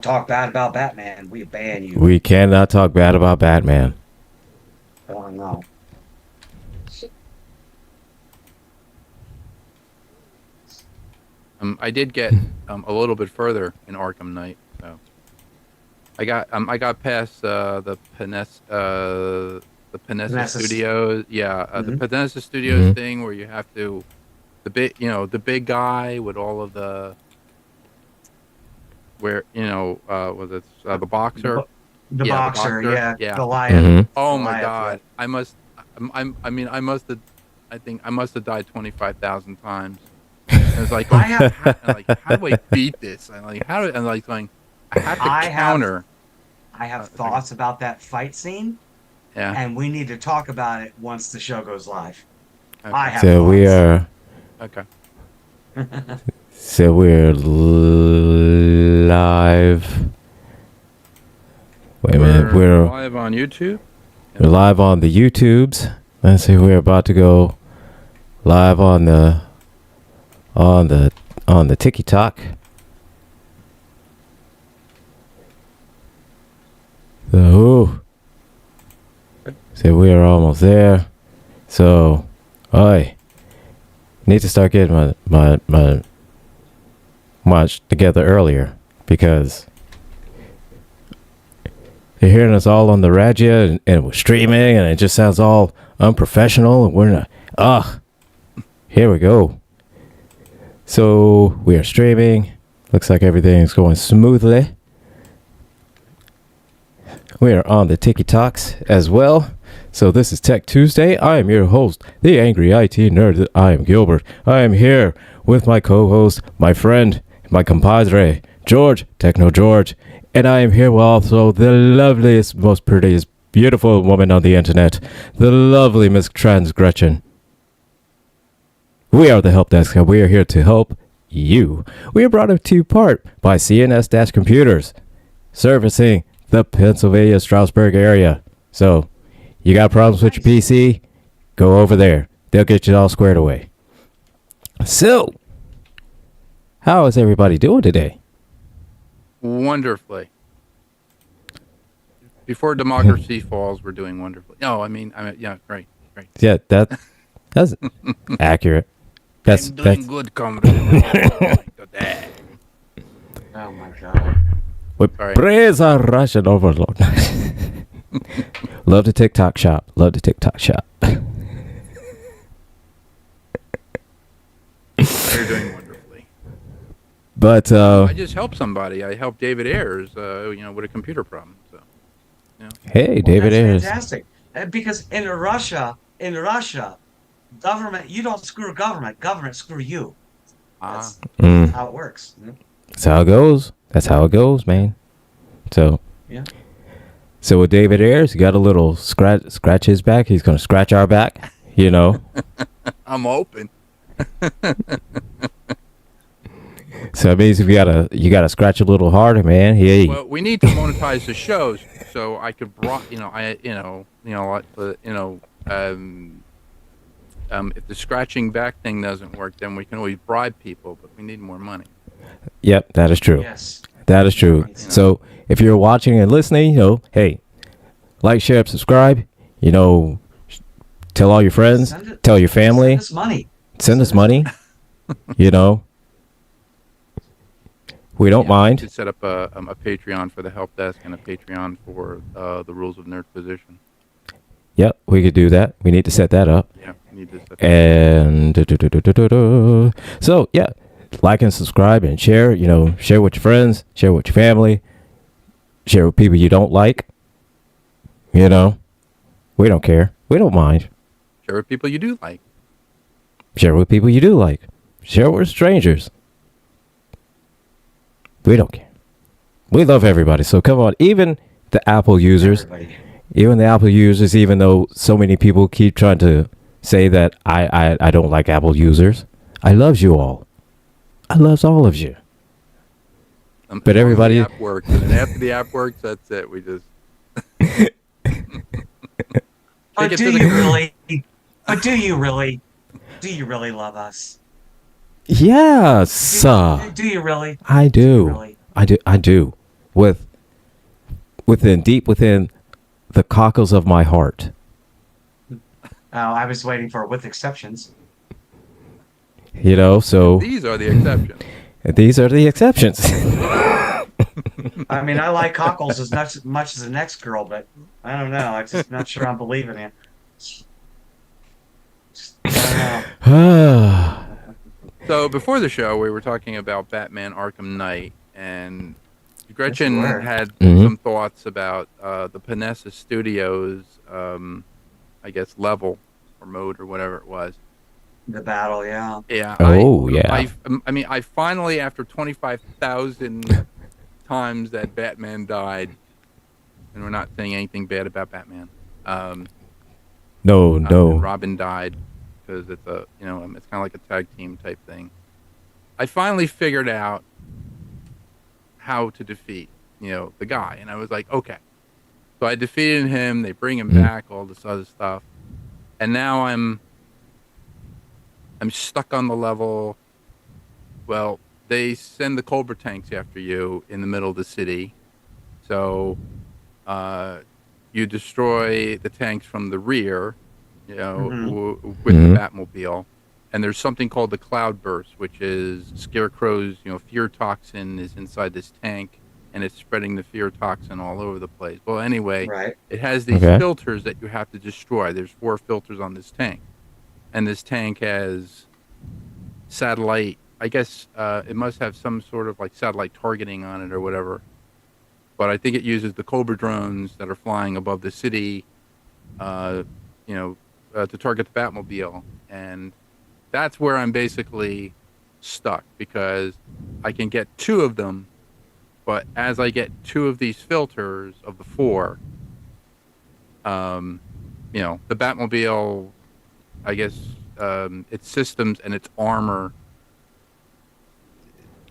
talk bad about Batman, we ban you. We cannot talk bad about Batman. Oh no. I did get a little bit further in Arkham Knight, so I got past the Panessa Vanessa. Studios. Yeah, the Hmm. Panessa Studios Hmm. thing where you have to the big guy with all of the where was it the The, boxer? the Yeah, the boxer, boxer. yeah, Yeah. Goliath. Hmm. Oh my Goliath, yeah. God, I mean, I must have. I think I must have died 25,000 times. And it's like I going, have how do I beat this? And like, how do, and like going, I have to I have counter. I have It's like, thoughts about that fight scene, yeah, and we need to talk about it once the show goes live. I okay, have So we thoughts. are. okay. So we're live. Wait a minute. We're live on YouTube. We're live on the YouTubes. Let's see. We're about to go live on the TikTok. So we are almost there. So I need to start getting my watch together earlier because they're hearing us all on the radio and we're streaming and it just sounds all unprofessional and we're not. Here we go. So we are streaming. Looks like everything's going smoothly. We are on the TikToks as well. So this is Tech Tuesday. I am your host, the Angry IT Nerd. I am Gilbert. I am here with my co-host, my friend, my compadre, George, Techno George. And I am here with also the loveliest, most prettiest, beautiful woman on the internet, the lovely Miss Trans Gretchen. We are the Helpdesk, and we are here to help you. We are brought up to you part by CNS Computers, servicing the Pennsylvania Stroudsburg area. So, you got problems with your PC? Go over there. They'll get you all squared away. So, how is everybody doing today? Wonderfully. Before democracy falls, we're doing wonderfully. No, I mean, yeah, great. Yeah, that's accurate. I'm doing good, comrade. Today. Oh my god. We Sorry. praise our Russian overlord. Love the TikTok shop. Love the TikTok shop. You're doing wonderfully. But I just helped somebody. I helped David Ayers, with a computer problem. So, hey, David That's Ayers. fantastic. Because in Russia, government, you don't screw government screw you. That's how it works. That's how it goes. That's how it goes, man. So, Yeah. So with David Ayers, you got a little scratch his back. He's gonna scratch our back. You know. I'm open. So it means you gotta scratch a little harder, man. Hey. Well, we need to monetize the shows so I could, if the scratching back thing doesn't work, then we can always bribe people, but we need more money. Yep, that is true. Yes. That is true. So if you're watching and listening, hey, like, share, subscribe. Tell all your friends, tell your family, Send us money. send us money. We don't We mind. should set up a Patreon for the help desk and a Patreon for the Rules of Nerd position. Yep, we could do that. We need to set that up. Yeah, we need to set that up. And so yeah, like and subscribe and share. Share with your friends, share with your family, share with people you don't like. We don't care. We don't mind. Share with people you do like. Share with people you do like. Share with strangers. We don't care. We love everybody. So come on, even the Apple users. Everybody. Even the Apple users, even though so many people keep trying to say that I don't like Apple users, I love you all. I love all of you. But everybody, the app works, and then after the app works, that's it. We just. But do you really? But do you really? Do you really love us? yes, Do you really? I do. Really? I do. deep within the cockles of my heart. I was waiting for with exceptions. You know, so These are the exceptions. these are the exceptions. I mean, I like cockles as much as the next girl, but I don't know. I'm just not sure I'm believing it. I don't know. So before the show, we were talking about Batman Arkham Knight, and Gretchen Yes, we were. had Mhm. some thoughts about the Panessa Studios, I guess, level or mode or whatever it was. The battle, yeah. Yeah. Oh, yeah. I mean, I finally, after 25,000 times that Batman died, and we're not saying anything bad about Batman. No, And no. Robin died because it's a, it's kind of like a tag team type thing. I finally figured out how to defeat, the guy, and I was like, okay. So I defeated him. They bring him back, all this other stuff, and now I'm stuck on the level. Well, they send the Cobra tanks after you in the middle of the city, so you destroy the tanks from the rear, with the Batmobile. And there's something called the Cloud Burst, which is Scarecrow's, fear toxin is inside this tank, and it's spreading the fear toxin all over the place. Well, anyway, Right. it has these Okay. filters that you have to destroy. There's 4 filters on this tank, and this tank has satellite. I guess it must have some sort of like satellite targeting on it or whatever. But I think it uses the Cobra drones that are flying above the city, to target the Batmobile. And that's where I'm basically stuck, because I can get 2 of them, but as I get 2 of these filters of the 4, the Batmobile, I guess, its systems and its armor,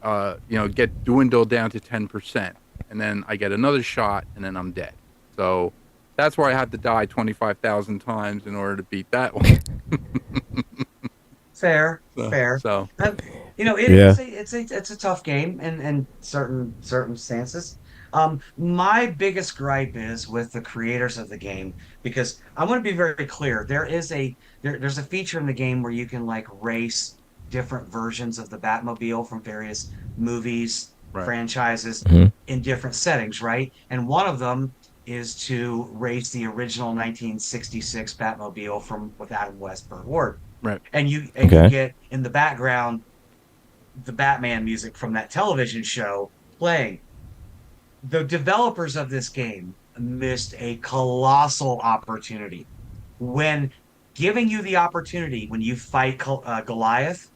get dwindled down to 10%. And then I get another shot, and then I'm dead. So that's where I had to die 25,000 times in order to beat that one. Fair. So Yeah. It's a tough game in certain circumstances. My biggest gripe is with the creators of the game, because I want to be very clear. There's a feature in the game where you can like race different versions of the Batmobile from various movies, Right. franchises Mhm. in different settings, right? And one of them is to race the original 1966 Batmobile from with Adam West, Burt Ward. right. And you Okay. get in the background the Batman music from that television show playing. The developers of this game missed a colossal opportunity when giving you the opportunity when you fight Goliath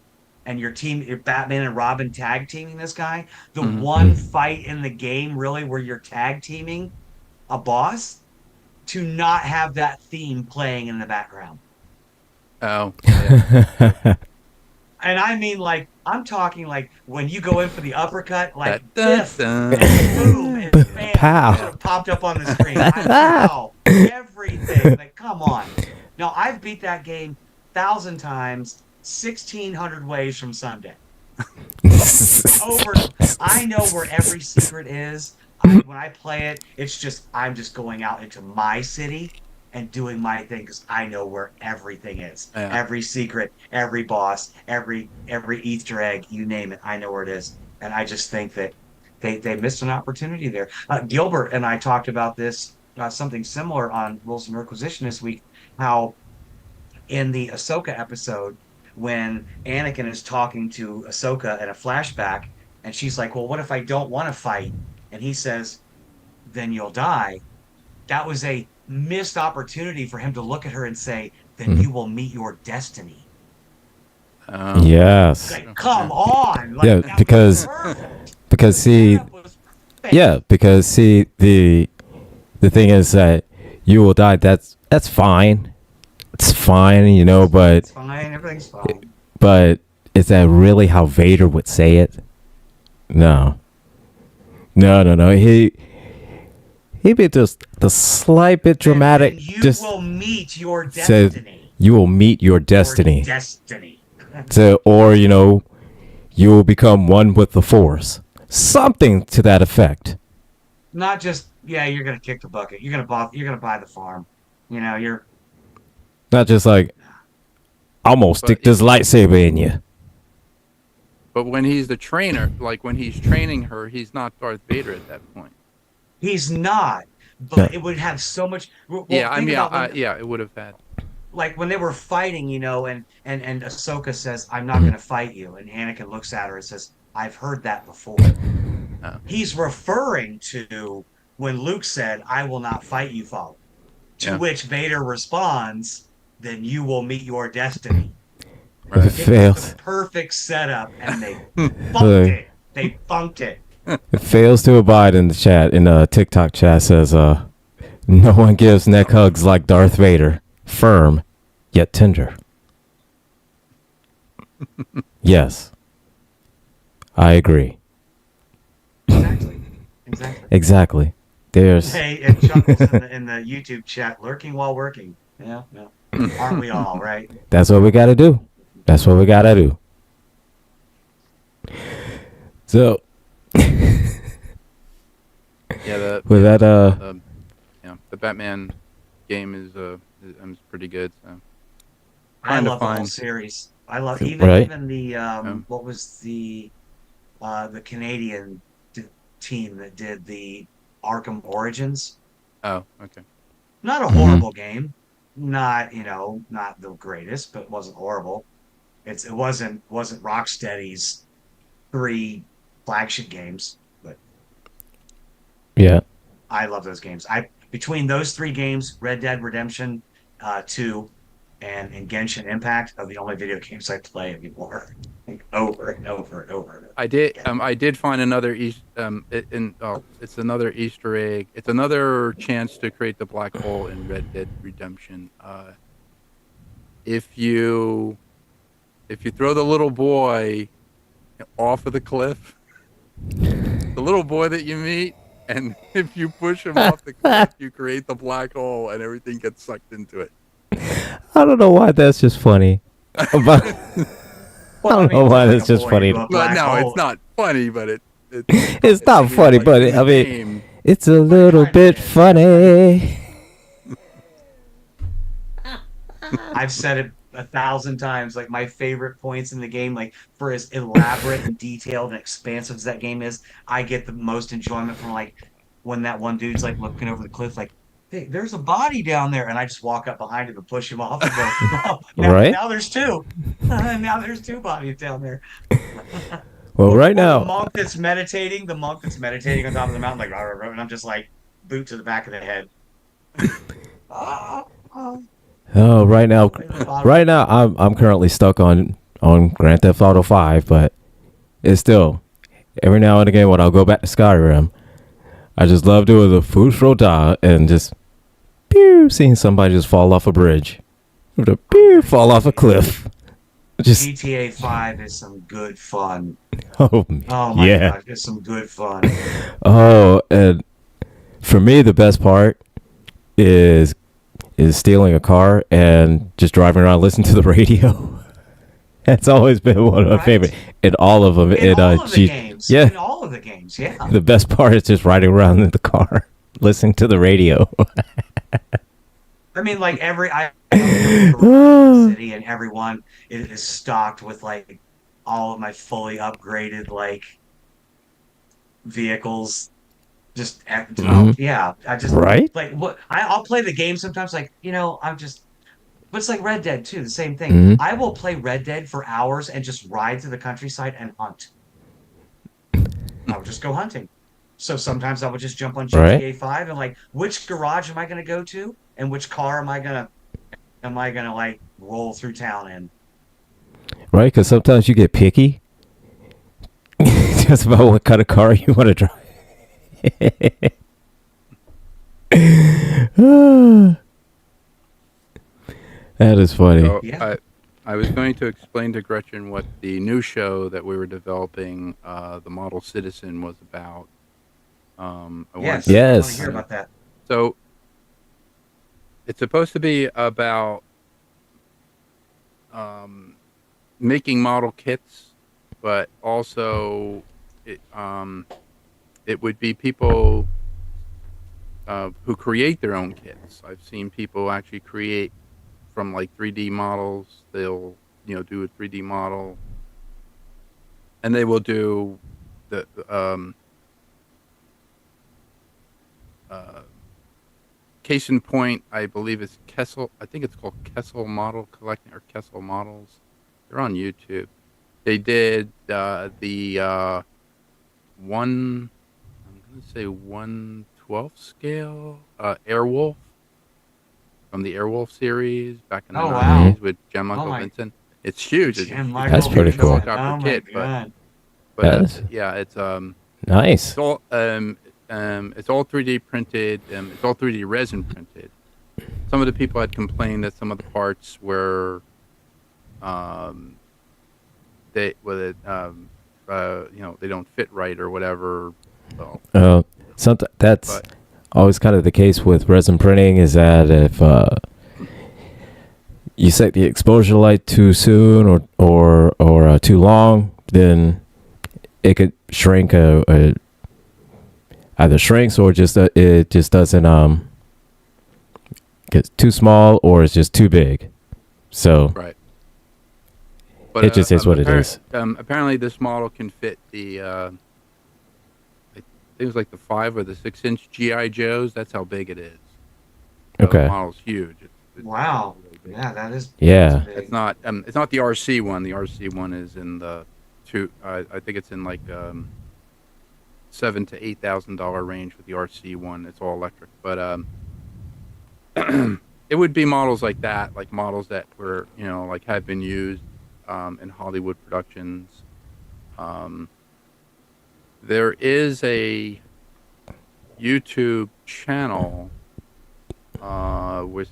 and your Batman and Robin tag teaming this guy. The Mhm. one fight in the game really where you're tag teaming a boss, to not have that theme playing in the background. Oh, yeah. And I mean, like, I'm talking like when you go in for the uppercut, like, Dun, biff, dun. boom, and bam, Pow. it should have popped up on the screen. Wow, everything. Like, come on. Now, I've beat that game 1,000 times, 1,600 ways from Sunday. I know where every secret is. When I play it, I'm just going out into my city and doing my thing because I know where everything is. Yeah. Every secret, every boss, every Easter egg, you name it, I know where it is. And I just think that they missed an opportunity there. Gilbert and I talked about this, something similar on Rules and Requisition this week, how in the Ahsoka episode, when Anakin is talking to Ahsoka in a flashback, and she's like, well, what if I don't want to fight? And he says, then you'll die. That was a missed opportunity for him to look at her and say, then you will meet your destiny. Yes. Like, come on. Like, Yeah, that because- was perfect. Because see, That was perfect. yeah, because see, the thing is that you will die. That's fine. It's fine, but It's fine. Everything's fine. is that really how Vader would say it? No. He'd be just the slight bit dramatic. And you Just will meet your said, destiny. you will meet your destiny. Your destiny. So, or you will become one with the Force. Something to that effect. not just yeah, you're gonna kick the bucket. You're gonna buy the farm. You know, you're Not just like I'm gonna But stick this lightsaber in you. but when he's the trainer, like when he's training her, he's not Darth Vader at that point. he's not, Yeah. but it would have so much. Yeah, Well, I think mean, about when yeah, it would have had. like when they were fighting, and Ahsoka says, "I'm not Mhm. gonna fight you," and Anakin looks at her and says, "I've heard that before." Uh, He's referring to when Luke said, "I will not fight you, father." To yeah, which Vader responds, "Then you will meet your destiny." If it right. It was the fails, perfect setup, and they funked uh, it. They funked it. it fails to abide in the chat. In TikTok chat says, no one gives neck hugs like Darth Vader. Firm, yet tender. Yes, I agree. Exactly. Exactly. Exactly. There's Hey, and Chuckles in the YouTube chat, lurking while working. Yeah, yeah. Aren't we all, right? that's what we gotta do. That's what we gotta do. So Yeah, with that, the Batman game is pretty good. So I trying to love the whole find. series. I love even right? even the Um, what was the Canadian team that did the Arkham Origins. oh, okay. Not a Hmm. horrible game. Not, not the greatest, but it wasn't horrible. It wasn't Rocksteady's three flagship games, but Yeah. I love those games. I between those three games, Red Dead Redemption 2 and Genshin Impact are the only video games I play anymore. Like, over and over and over and over again. I did find another it's another Easter egg. It's another chance to create the black hole in Red Dead Redemption. If you if you throw the little boy off of the cliff, the little boy that you meet, and if you push him off the I cliff, you create the black hole, and everything gets sucked into it. don't know why that's just funny. But I Well, I don't know mean, why throwing a that's just boy funny. into a But black no, it's hole, not funny. But It's not I mean, funny, like but in I the mean, game. it's a well, it little kind of bit is. funny. I've said it 1,000 times. Like my favorite points in the game, like for as elaborate and detailed and expansive as that game is, I get the most enjoyment from like when that one dude's like looking over the cliff, like, "Hey, there's a body down there," and I just walk up behind him and push him off and go, "Oh, now Right? now there's two, now there's two bodies down there." Well, right Or now, the monk that's meditating on top of the mountain, like, "Rah, rah, rah," and I'm just like, boot to the back of the head. Ah, ah, oh, right now, right in the bottom. right now, I'm currently stuck on Grand Theft Auto 5, but it's still every now and again when I'll go back to Skyrim, I just love doing the food for da and just pew, seeing somebody just fall off a bridge, or the pew, fall off a cliff. Just GTA 5 is some good fun. oh Oh my yeah. gosh, it's some good fun. Oh, and for me, the best part is stealing a car and just driving around listening to the radio. That's always been one of my favorite. Right? In all of them, In it all of the G, games. yeah. In all of the games, yeah. The best part is just riding around in the car listening to the radio. I mean, like I know every garage in the city and everyone is stocked with like all of my fully upgraded like vehicles. Just Hmm. yeah. I just Right? like I'll play the game sometimes like, I'm just but it's like Red Dead too, the same thing. Hmm. I will play Red Dead for hours and just ride through the countryside and hunt. I would just go hunting. So sometimes I would just jump on Right? GTA 5 and like, which garage am I going to go to, and which car am I gonna like roll through town in? Right? Because sometimes you get picky just about what kind of car you want to drive. That is funny. So Yeah. I was going to explain to Gretchen what the new show that we were developing, the Model Citizen, was about. I wanted Yes. to I want to Yes. hear explain it. about that. So it's supposed to be about making model kits, but also it would be people who create their own kits. I've seen people actually create from like 3D models. They'll do a 3D model, and they will do the uh, case in point. I believe it's Kessel. I think it's called Kessel Model Collecting or Kessel Models. They're on YouTube. They did the one. I'm gonna say 1/12 scale Airwolf from the Airwolf series back in the Oh wow. '90s with Jen Oh Michael my Vincent. It's huge. It's a Jim That's Michael huge pretty cool. Vincent. helicopter Oh my kit, but God. That's yeah, nice. it's all it's all 3D printed. It's all 3D resin printed. Some of the people had complained that some of the parts were um, they whether they don't fit right or whatever. Well, Something that's but always kind of the case with resin printing is that if you set the exposure light too soon or too long, then it could shrink either shrinks or just it just doesn't get too small or it's just too big. So right. But it just is what it is. apparently, this model can fit the I think it was like the 5 or the 6 inch GI Joes. That's how big it is. So the Okay. model's huge. It's Wow. really big. Yeah, that's Yeah. big. It's not the RC one. The RC one is in the two. I think it's in like $7,000 to $8,000 range with the RC one. It's all electric, but it would be models like that, like models that were like have been used in Hollywood productions. Um, there is a YouTube channel with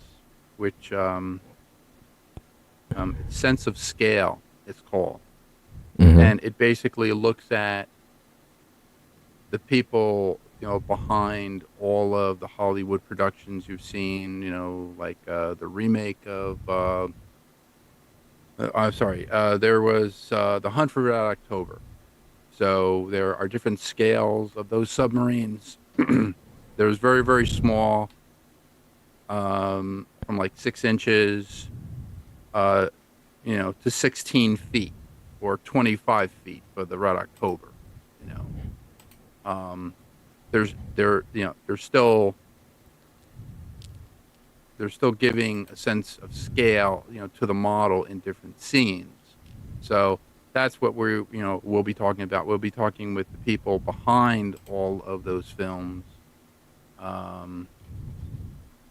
which Sense of Scale it's called, and it basically looks at the people behind all of the Hollywood productions you've seen. Like the remake of I'm sorry, there was The Hunt for Red October. So there are different scales of those submarines. There's very, very small, from like 6 inches, uh, to 16 feet or 25 feet for the Red October. You know, they're still giving a sense of scale, to the model in different scenes. So that's what we'll be talking about. We'll be talking with the people behind all of those films. Um,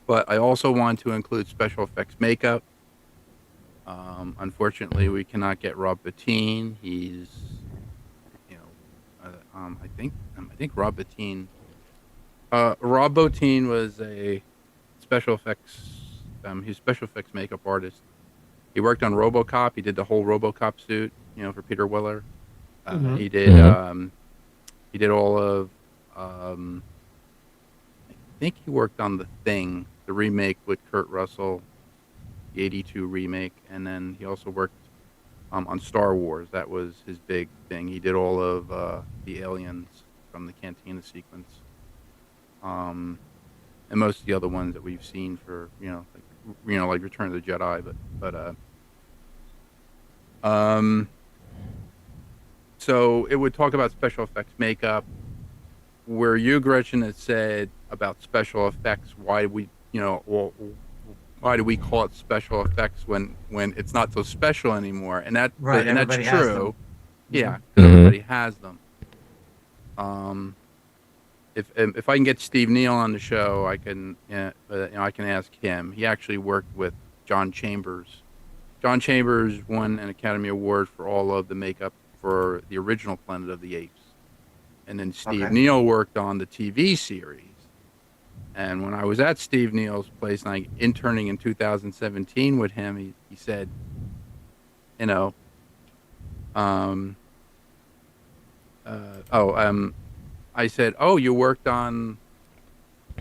but I also want to include special effects makeup. Unfortunately, we cannot get Rob Bottin. He's, I think Rob Bottin. Rob Bottin was a special effects. He's a special effects makeup artist. He worked on RoboCop. He did the whole RoboCop suit, for Peter Weller. Hmm. He did. He did all of. I think he worked on The Thing, the remake with Kurt Russell, the '82 remake, and then he also worked on Star Wars. That was his big thing. He did all of the aliens from the Cantina sequence, and most of the other ones that we've seen for like Return of the Jedi. So it would talk about special effects makeup. Where you, Gretchen, had said about special effects, why do we call it special effects when it's not so special anymore? And that's Right. Everybody has true. them. Yeah, Mhm. 'cause everybody has them. If I can get Steve Neal on the show, I can I can ask him. He actually worked with John Chambers. John Chambers won an Academy Award for all of the makeup for the original Planet of the Apes, and then Steve Okay. Neal worked on the TV series. And when I was at Steve Neal's place and I interning in 2017 with him, he said, you know, um, I said, oh, you worked on,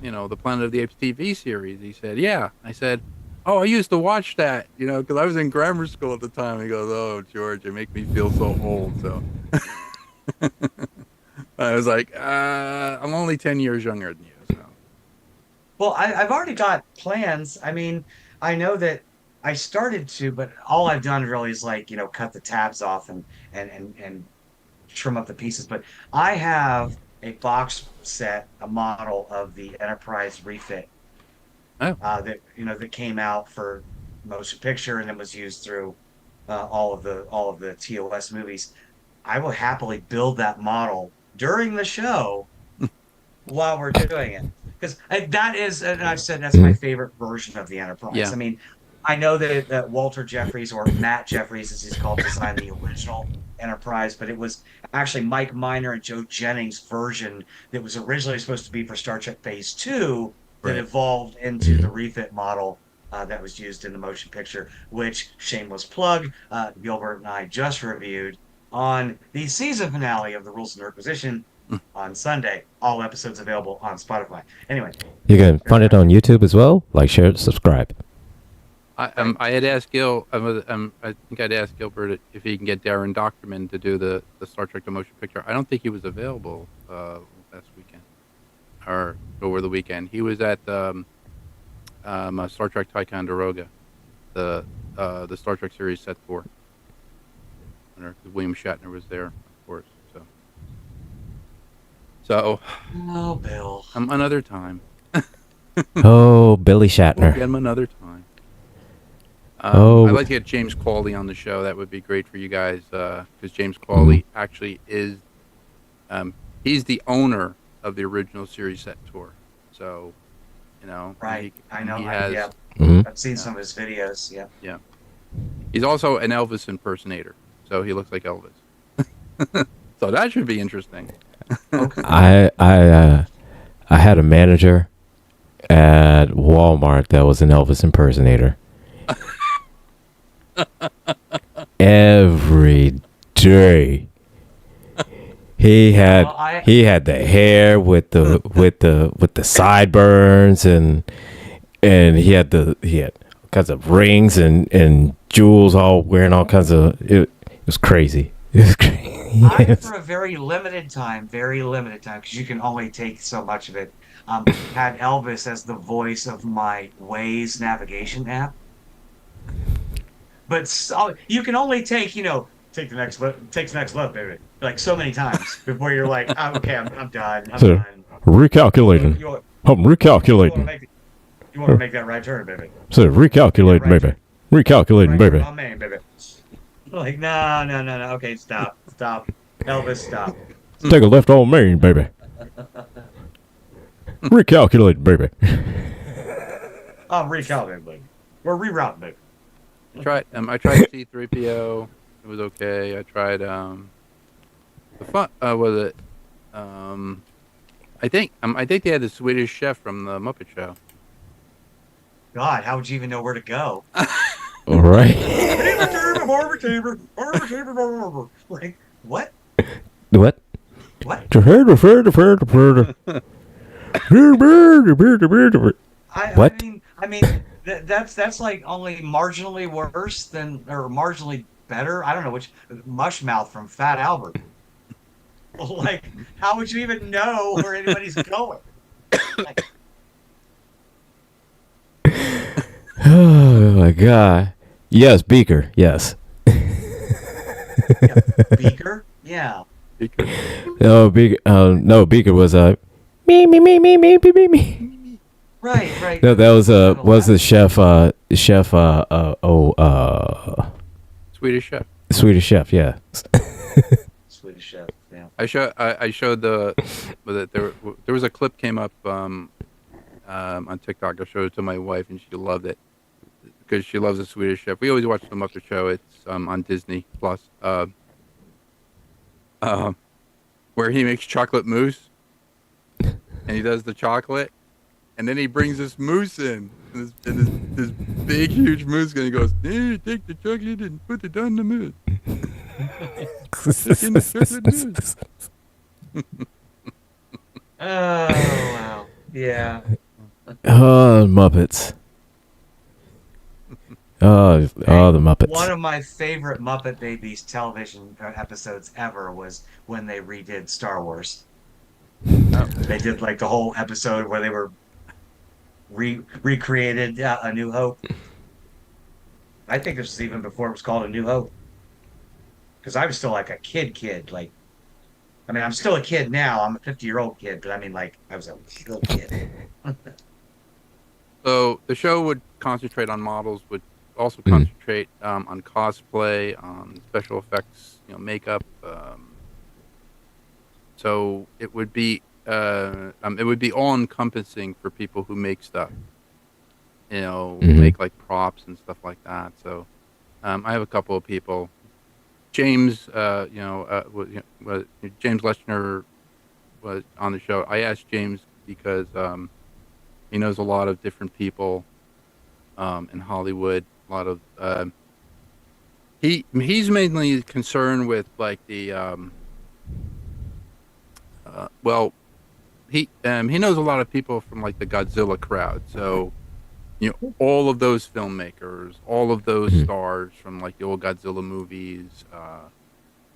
the Planet of the Apes TV series. He said, yeah. I said, oh, I used to watch that, because I was in grammar school at the time. He goes, oh, George, you make me feel so old. So I was like, I'm only 10 years younger than you. So Well, I've already got plans. I mean, I know that I started to, but all I've done really is like, cut the tabs off and trim up the pieces. But I have a box set, a model of the Enterprise refit Oh, that came out for motion picture and then was used through all of the TOS movies. I will happily build that model during the show while we're doing it because that is, and I've said that's my Mhm. favorite version of the Enterprise. yeah, I mean, I know that Walter Jeffries, or Matt Jeffries as he's called, designed the original Enterprise, but it was actually Mike Miner and Joe Jennings' version that was originally supposed to be for Star Trek Phase 2 that right. evolved into the Mhm. refit model that was used in the motion picture, which, shameless plug, Gilbert and I just reviewed on the season finale of The Rules of Requisition on Sunday. All episodes available on Spotify. Anyway, You can there's find it my on YouTube as well. Like, share, subscribe. right. I had asked Gil. I think I'd asked Gilbert if he can get Darren Doctorman to do the Star Trek the motion picture. I don't think he was available last weekend or over the weekend. He was at Star Trek Ticonderoga, the Star Trek series set for. William Shatner was there, of course. So Oh, Bill. another time. Oh, Billy We'll get Shatner. him another time. I'd Oh, like to get James Cawley on the show. That would be great for you guys because James Cawley actually is he's the owner of the original series set tour. So, Right. I know. he has Yeah, mhm. I've seen yeah, some of his videos. Yeah. yeah. He's also an Elvis impersonator, so he looks like Elvis. So that should be interesting. Okay. I had a manager at Walmart that was an Elvis impersonator. Every day he had Well, I he had the hair with the sideburns, and he had all kinds of rings and jewels, all wearing all kinds of it was crazy. It was crazy. I Yes. for a very limited time, because you can only take so much of it. Had Elvis as the voice of my Waze navigation app, but you can only take the next left, baby, like so many times before you're like, oh, okay, I'm done, I'm So done. You, recalculating. you, I'm you want to recalculating. make that right turn, baby. So Make that recalculating, right baby. turn. Recalculating, Right turn baby. on Main, baby. Like, no, no, no, no. Okay, stop. Elvis, stop. Take a left on Main, baby. Recalculating, baby. I'm recalibrating, baby. We're rerouting, baby. I tried C3PO. It was okay. I tried the fun was it I think they had the Swedish chef from the Muppet Show. God, how would you even know where to go? All right. Like, what? What? What? I What? mean, that's like only marginally worse than, or marginally better. I don't know which. Mushmouth from Fat Albert. Like, how would you even know where anybody's going? Like, Oh my god. Yes, Beaker. Yes. yeah, Beaker? Yeah. No, Beaker. No, Beaker was me. Right, right. No, that was Kind of was the laugh. Swedish chef. Swedish chef. Yeah. Swedish chef. Yeah. I showed there was a clip came up on TikTok. I showed it to my wife and she loved it because she loves the Swedish chef. We always watch the Muppet Show. It's on Disney Plus. Uh, where he makes chocolate mousse and he does the chocolate and then he brings this mousse in this big huge mousse and he goes, hey, take the chocolate and put it on the mousse. Stick in the chocolate mousse. Oh, wow. Yeah. Oh, Muppets. Oh, Hey, the one Muppets. of my favorite Muppet Babies television episodes ever was when they redid Star Wars. Oh, They did like the whole episode where they were recreated A New Hope. I think this was even before it was called A New Hope because I was still like a kid. Like, I mean, I'm still a kid now. I'm a 50-year-old kid, but I mean, like, I was a little kid. So the show would concentrate on models, would also Mhm. concentrate on cosplay, on special effects, makeup. So it would be all encompassing for people who make stuff, who Mhm. make like props and stuff like that. So I have a couple of people. James, James Lechner was on the show. I asked James because he knows a lot of different people in Hollywood. A lot of he's mainly concerned with like the well he knows a lot of people from like the Godzilla crowd. So all of those filmmakers, all of those Mhm. stars from like the old Godzilla movies.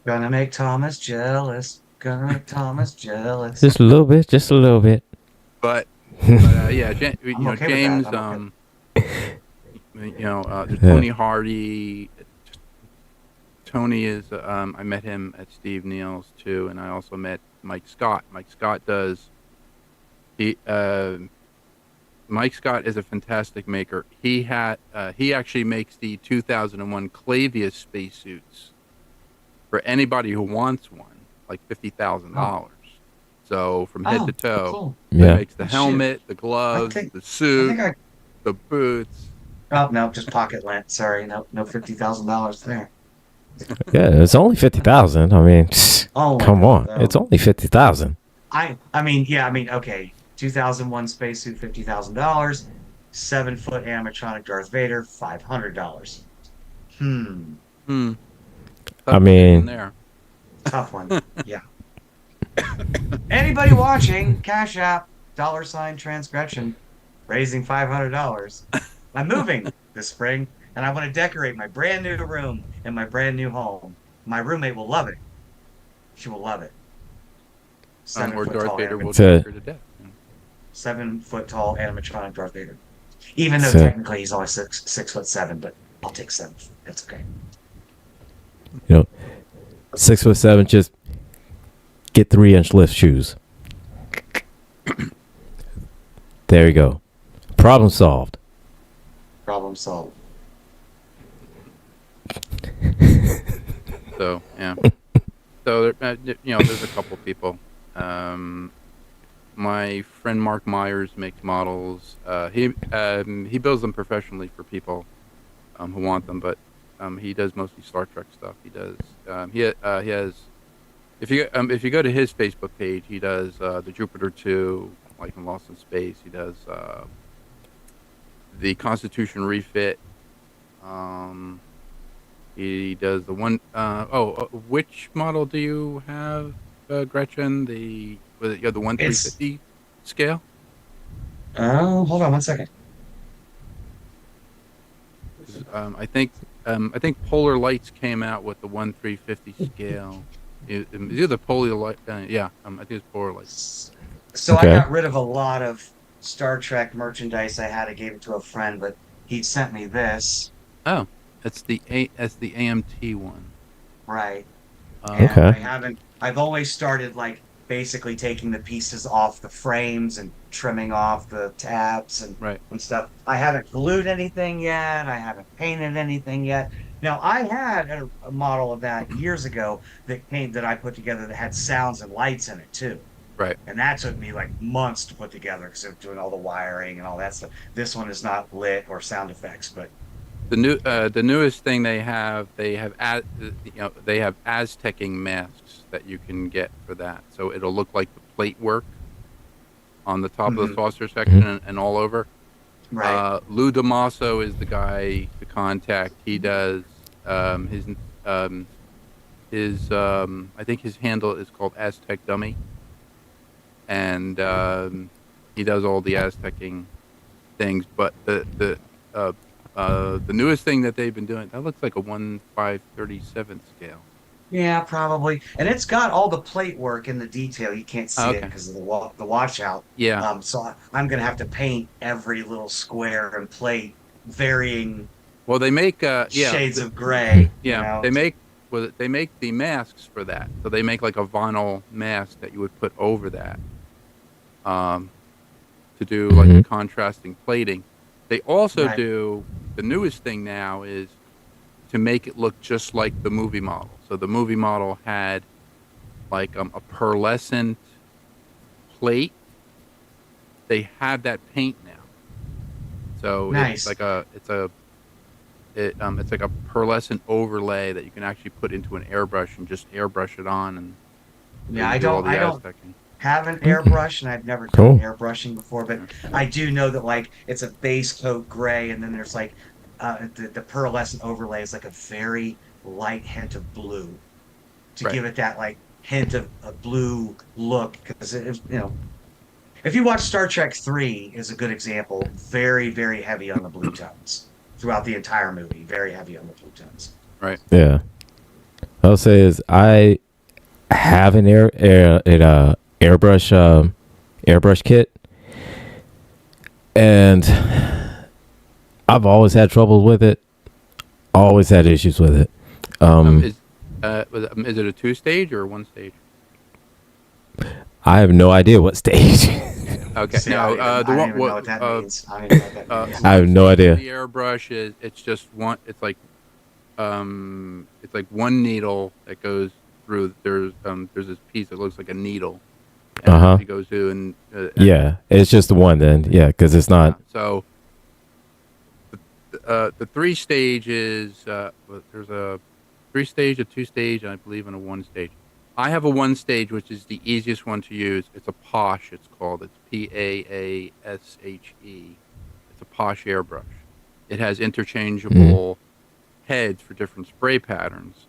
Gonna make Thomas jealous. Gonna make Thomas jealous. Just a little bit, just a little bit. But yeah, I'm okay with that. James. I'm okay. There's Yeah. Tony Hardy. Tony is. I met him at Steve Neal's too, and I also met Mike Scott. Mike Scott does. He. Mike Scott is a fantastic maker. He actually makes the 2001 Clavius spacesuits for anybody who wants one, like Oh, $50,000. So from head to oh, toe, cool. so he Yeah. makes the Oh, shoot. helmet, the I gloves, think the I suit, think I the boots. oh no, just pocket lint. Sorry, no $50,000 there. Yeah, it's only 50,000. I mean, Oh my come God. on. Oh. It's only 50,000. Okay. 2001 spacesuit, $50,000. 7 foot animatronic Darth Vader, $500. Hmm. Hmm. I Tough decision mean, there. Tough one. Yeah. Anybody watching, Cash App, $transgression, raising $500. I'm moving this spring and I want to decorate my brand new room in my brand new home. My roommate will love it. She will love it. Seven Or foot Darth tall Vader will it's choke a, her to death. 7 foot tall animatronic Darth Vader. Even though it's a, technically he's only 6'7", but I'll take 7. That's okay. you know, 6'7", just get 3-inch lift shoes. There you go. Problem solved. Problem solved. So yeah. So there's a couple people. My friend Mark Myers makes models. He builds them professionally for people who want them, but he does mostly Star Trek stuff. He does. He has. If you go to his Facebook page, he does the Jupiter 2, like in Lost in Space. He does the Constitution refit. Um, he does the one which model do you have, Gretchen? You have the one three It's fifty scale. oh, hold on 1 second. I think Polar Lights came out with the 1/350 scale. It's either Polar Light, yeah. I think it's Polar Lights. So I Okay. got rid of a lot of Star Trek merchandise I had. I gave it to a friend, but he sent me this, Oh, that's the AMT one. right? And Um, Okay. I've always started like basically taking the pieces off the frames and trimming off the tabs right. and stuff. I haven't glued anything yet. I haven't painted anything yet. Now I had a model of that years ago that I put together that had sounds and lights in it too. Right. And that took me like months to put together because of doing all the wiring and all that stuff. This one is not lit or sound effects, but The newest thing they have Aztecing masks that you can get for that. So it'll look like the plate work on the top of the mhm, saucer Hmm. section and all over. right. Lou Damaso is the guy to contact. He does um, his I think his handle is called Aztec Dummy, and he does all the Aztecing things. But the newest thing that they've been doing, that looks like a 1/537 scale. Yeah, probably. And it's got all the plate work and the detail. You can't Oh, see it okay. because of the washout. Yeah. I'm gonna have to paint every little square and plate varying Well, they make shades of gray, they make they make the masks for that. So they make like a vinyl mask that you would put over that um, to do like Hmm. the contrasting plating. They also Right. do the newest thing now is to make it look just like the movie model. So the movie model had like a pearlescent plate. They have that paint now. So Nice. it's like a pearlescent overlay that you can actually put into an airbrush and just airbrush it on, and so Yeah, you do all I the don't Aztecing. have an airbrush and I've never done Cool. airbrushing before, but Yeah. I do know that like it's a base coat gray and then there's like the pearlescent overlay is like a very light hint of blue to Right. give it that like hint of a blue look because if you watch Star Trek 3 is a good example, very, very heavy on the blue tones throughout the entire movie, very heavy on the blue tones. Right. Yeah. I'll say is I have an airbrush airbrush kit, and I've always had trouble with it. Always had issues with it. Um, Is it a two stage or one stage? I have no idea what stage. Okay. See, No. The I don't one even know what what that means. I don't even know what that means. I have one no stage of idea. the airbrush is it's just one. It's like one needle that goes through. There's this piece that looks like a needle, Uh and huh. it goes through and Yeah, it's just the one then. Yeah, because it's yeah. not. So the three stages. There's a three stage, a two stage, and I believe in a one stage. I have a one stage, which is the easiest one to use. It's a Posh. It's called. It's PAASHE. It's a Posh airbrush. It has Mm, interchangeable heads for different spray patterns.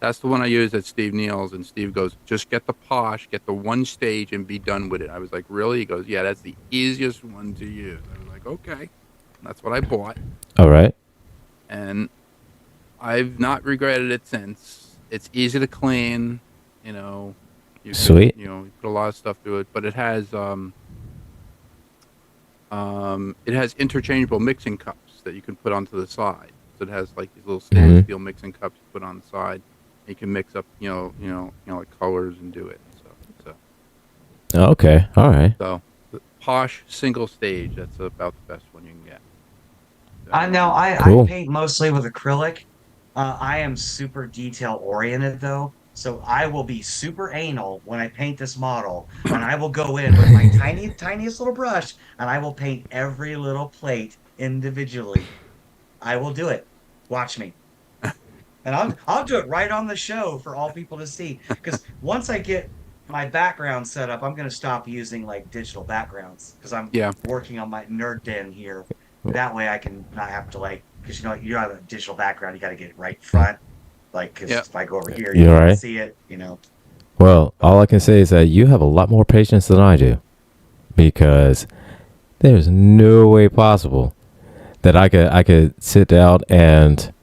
That's the one I use at Steve Neal's, and Steve goes, "Just get the Posh, get the one stage, and be done with it." I was like, "Really?" He goes, "Yeah, that's the easiest one to use." I was like, "Okay." That's what I bought, all right. and I've not regretted it since. It's easy to clean, you know. You can, Sweet. you put a lot of stuff through it, but it has interchangeable mixing cups that you can put onto the side. So it has like these little stainless Hmm. steel mixing cups you put on the side. You can mix up, like colors and do it. Okay. All right. So the Posh single stage. That's about the best one you can get. I So know I Cool. paint mostly with acrylic. I am super detail oriented though, so I will be super anal when I paint this model, and I will go in with my tiniest little brush, and I will paint every little plate individually. I will do it. Watch me. And I'll do it right on the show for all people to see. Because once I get my background set up, I'm going to stop using like digital backgrounds because I'm yeah, working on my nerd den here. That way I can not have to like, because you have a digital background, you got to get it right front. Like, because yeah. if I go over here, you You all can't right? see it. Well, But all I can say is that you have a lot more patience than I do, because there's no way possible that I could sit down and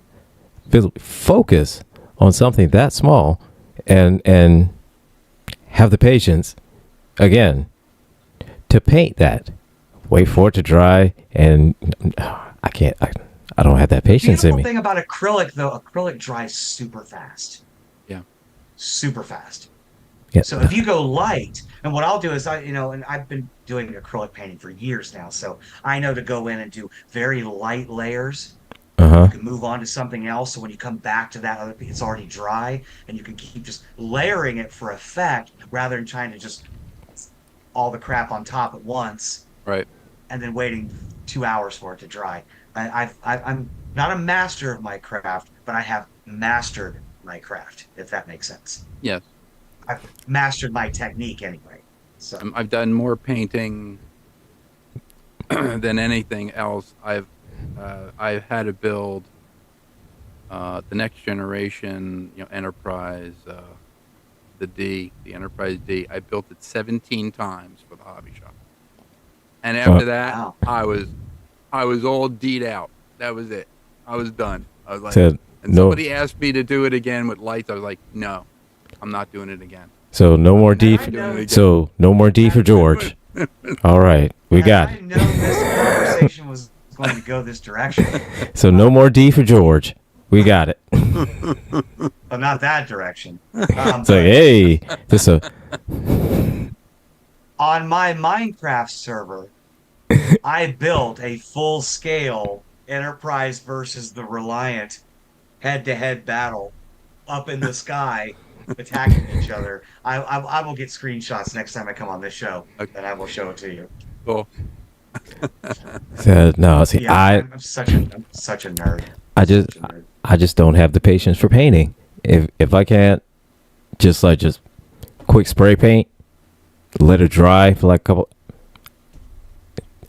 focus on something that small, and have the patience again to paint that. Wait for it to dry, and I can't. I don't have that the patience in beautiful me. thing about acrylic, though, acrylic dries super fast. Yeah. Super fast. Yeah. So if you go light, and what I'll do is and I've been doing acrylic painting for years now, so I know to go in and do very light layers. Uh You huh. can move on to something else. So when you come back to that other piece, it's already dry, and you can keep just layering it for effect rather than trying to just all the crap on top at once Right. and then waiting 2 hours for it to dry. I'm not a master of my craft, but I have mastered my craft, if that makes sense. Yes. I've mastered my technique anyway. So I've done more painting than anything else. I've had to build the next generation, Enterprise, the Enterprise D. I built it 17 times for the hobby shop, and Uh, after that, wow. I was all D'd out. That was it. I was done. I was like, said And No. somebody asked me to do it again with lights. I was like, no, I'm not doing it again. So no more D. And I know- So no more D for George. All right, we got I it. know this conversation was going to go this direction, So no more D for George. We got it. but not that direction. It's like, hey, this a On my Minecraft server, I built a full-scale Enterprise versus the Reliant head-to-head battle up in the sky, attacking each other. I will get screenshots next time I come on this show, Okay. and I will show it to you. Cool. no. See, Yeah, I'm such a nerd. I just Such a nerd. I just don't have the patience for painting. If I can't just quick spray paint, let it dry for like a couple,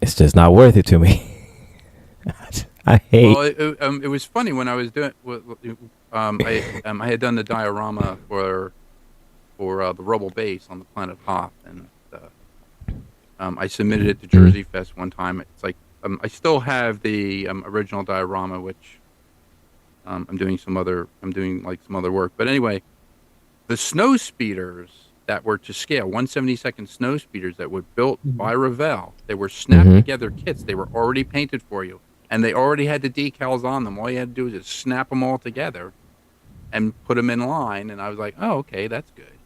it's just not worth it to me. I hate. Well, it was funny when I was doing. I had done the diorama for the Rebel base on the planet Hoth, and I submitted it to Jersey Fest one time. It's like I still have the original diorama, which I'm doing some other work. But anyway, the snow speeders that were to scale, 1/72nd snow speeders that were built by Revell, they were snapped together kits. They were already painted for you, and they already had the decals on them. All you had to do was just snap them all together and put them in line. And I was like, oh, okay, that's good.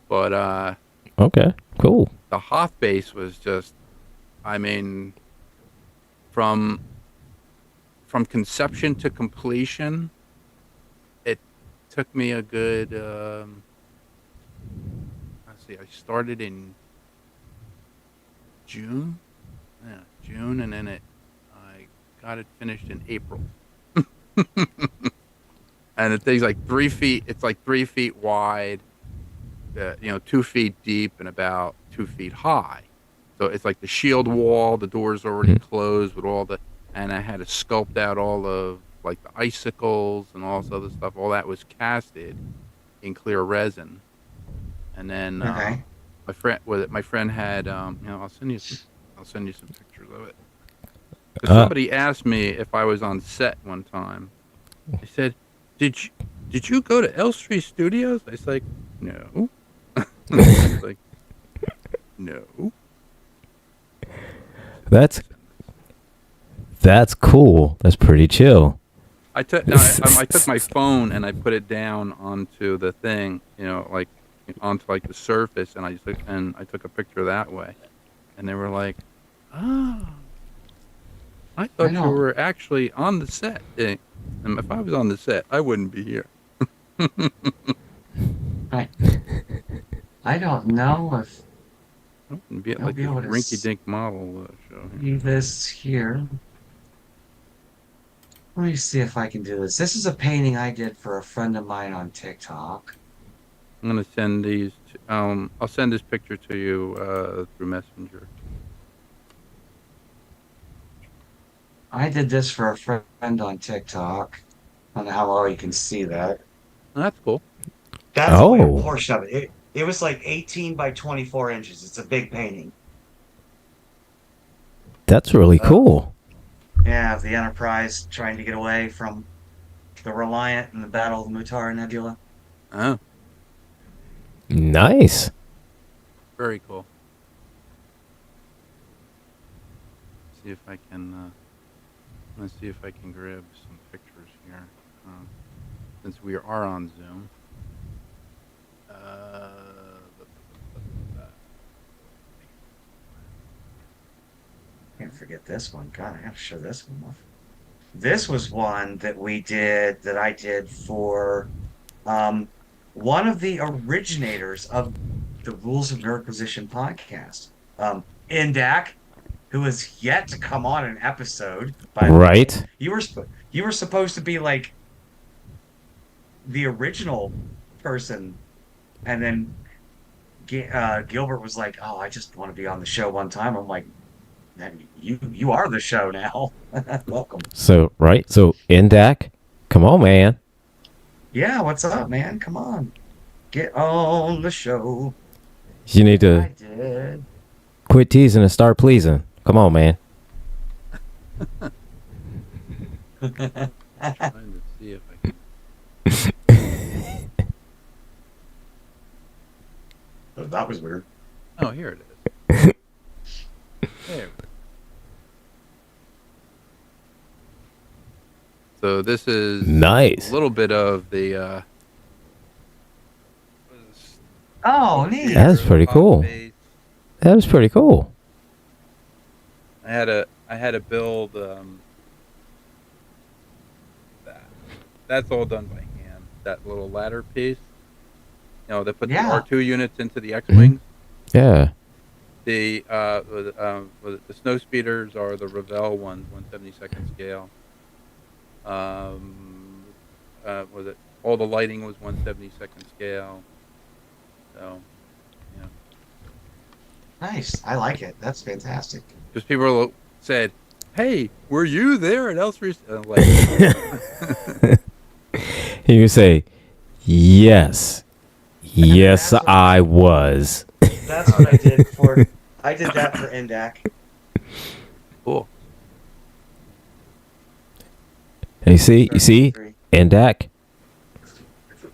But Okay, cool. the Hoth base was just, I mean, from conception to completion, it took me a good, let's see, I started in June, and then I got it finished in April. And the thing's like 3 feet, it's like 3 feet wide, 2 feet deep and about 2 feet high. So it's like the shield wall, the door's already closed with all the, and I had to sculpt out all of like the icicles and all this other stuff. All that was casted in clear resin. And then Okay. my friend had, I'll send you some pictures of it. 'Cause somebody asked me if I was on set one time. They said, did you go to Elstree Studios? I was like, no. I was like, no. That's cool. That's pretty chill. I took my phone and I put it down onto the thing, onto like the surface, and I took a picture that way, and they were like, "Oh, I thought you were actually on the set." And if I was on the set, I wouldn't be here. I don't know if I wouldn't be at I'll like be this able to rinky-dink model show. see this here. Let me see if I can do this. This is a painting I did for a friend of mine on TikTok. I'm gonna send these. I'll send this picture to you through Messenger. I did this for a friend on TikTok. I don't know how well you can see that. Oh, that's cool. That's only a Oh. portion of it. It was like 18 by 24 inches. It's a big painting. That's really cool. Yeah, the Enterprise trying to get away from the Reliant in the Battle of the Mutara Nebula. Oh, Nice. very cool. See if I can. Let's see if I can grab some pictures here, since we are on Zoom. Can't forget this one. God, I have to show this one off. This was one that I did for one of the originators of the Rules of Nerdquisition podcast, Indak, who has yet to come on an episode. By the way. Right. You were supposed to be like the original person, and then Gilbert was like, "Oh, I just want to be on the show one time." I'm like, "You are the show now. Welcome." So Indak, come on, man. Yeah, what's up, man? Come on, get on the show. You need to I did. quit teasing and start pleasing. Come on, man. Trying to see if I That was weird. Oh, here it is. There. So this is Nice. a little bit of the Oh, neat. That's pretty cool. base. That is pretty cool. I had to build that. That's all done by hand. That little ladder piece. They put the Yeah. R2 units into the X-wings. Yeah. The the snow speeders are the Revell ones, 1/72nd scale. Was it all the lighting was 1/72nd scale? So, yeah. Nice. I like it. That's fantastic. Just people said, "Hey, were you there at Elstree?" Like, You say, yes. Yes, That's what- I was. That's what I did for. I did that for NDAC. cool. And you see, NDAC.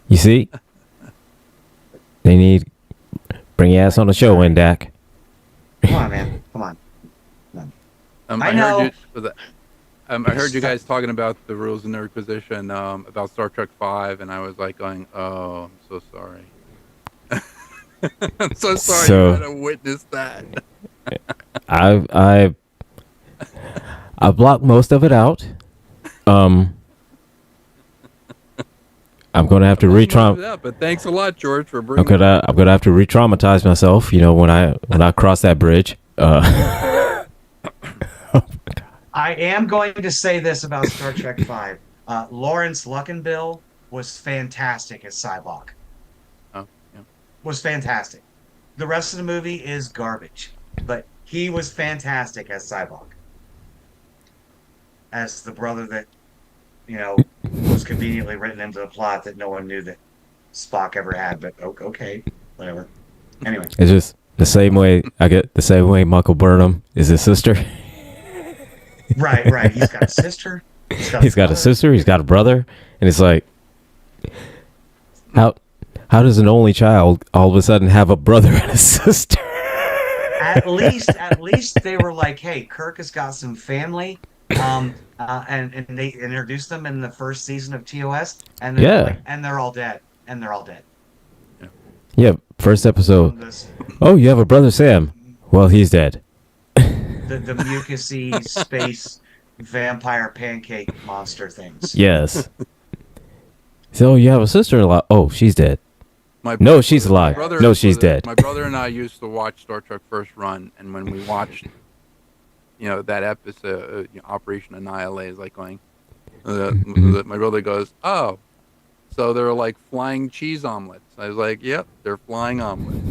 You see, they need bring your ass on the show, NDAC. Come on, man. Come on. I know. Heard you, I heard you guys talking about the rules in the Requisition about Star Trek V, and I was like going, "Oh, I'm so sorry." I'm so sorry So- you had to witness that. I blocked most of it out. I'm gonna have to Yeah, but thanks a lot, George, for bringing. I'm gonna have to re-traumatize myself. When I cross that bridge. I am going to say this about Star Trek V. Lawrence Luckenbill was fantastic as Sybok. Oh, yeah. Was fantastic. The rest of the movie is garbage, but he was fantastic as Sybok. As the brother that, was conveniently written into the plot that no one knew that Spock ever had, but okay, whatever. Anyway. It's just the same way Michael Burnham is his sister. Right. He's got a sister. He's got a sister. He's got a brother, and it's like, how does an only child all of a sudden have a brother and a sister? At least they were like, hey, Kirk has got some family. And they introduced them in the first season of TOS, and they're all dead. Yeah, first episode. Oh, you have a brother, Sam. Well, he's dead. The mucusy space vampire pancake monster things. Yes. So you have a sister-in-law. Oh, she's dead. No, she's alive. No, she's dead. My brother and I used to watch Star Trek First Run, and when we watched, that episode, Operation Annihilate, is like going. My brother goes, "Oh, so they're like flying cheese omelets." I was like, "Yep, they're flying omelets."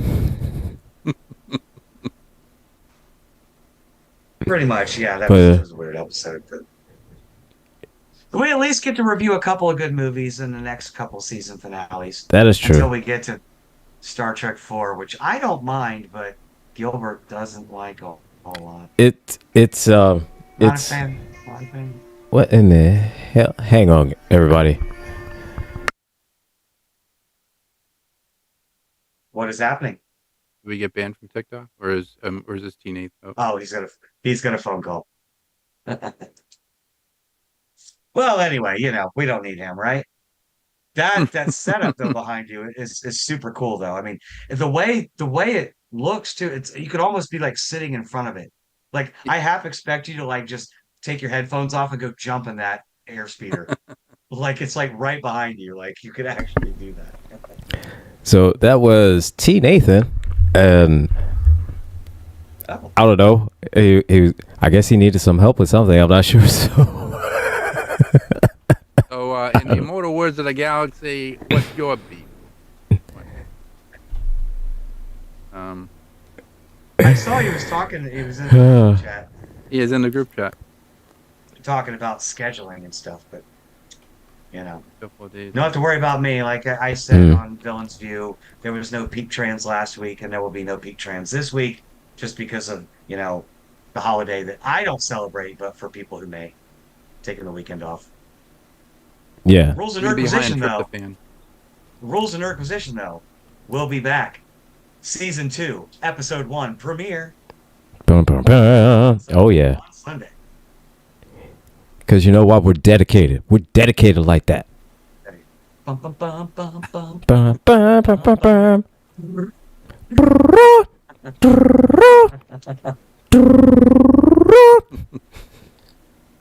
Pretty much, yeah. That was a weird episode. But we at least get to review a couple of good movies in the next couple season finales. That is true. Until we get to Star Trek 4, which I don't mind, but Gilbert doesn't like a lot. It's Not a fan. What in the hell? Hang on, everybody. What is happening? Did we get banned from TikTok, or is this teenage? Oh, he's got a phone call. Well, anyway, we don't need him, right? That setup though behind you is super cool though. I mean, the way it looks too, you could almost be like sitting in front of it. Like I half expect you to like just take your headphones off and go jump in that airspeeder. Like it's like right behind you. Like you could actually do that. So that was T. Nathan, and I don't know. I guess he needed some help with something. I'm not sure. So, in the immortal words of the galaxy, what's your beef? I saw he was talking. He was in the group chat. He is in the group chat. Talking about scheduling and stuff, but Couple of days. you don't have to worry about me. Like I said on Villain's View, there was no peak trans last week, and there will be no peak trans this week, just because of the holiday that I don't celebrate, but for people who may taking the weekend off. Yeah. Rules I'm and gonna be high on Requisition, though. tryptophan. Rules and Requisition, though. We'll be back. Season 2, Episode 1, premiere Bum, bum, bum. Oh, yeah. on Sunday. Because you know what? We're dedicated. We're dedicated like that. Bum, bum, bum, bum, bum. Bum, bum, bum, bum, bum.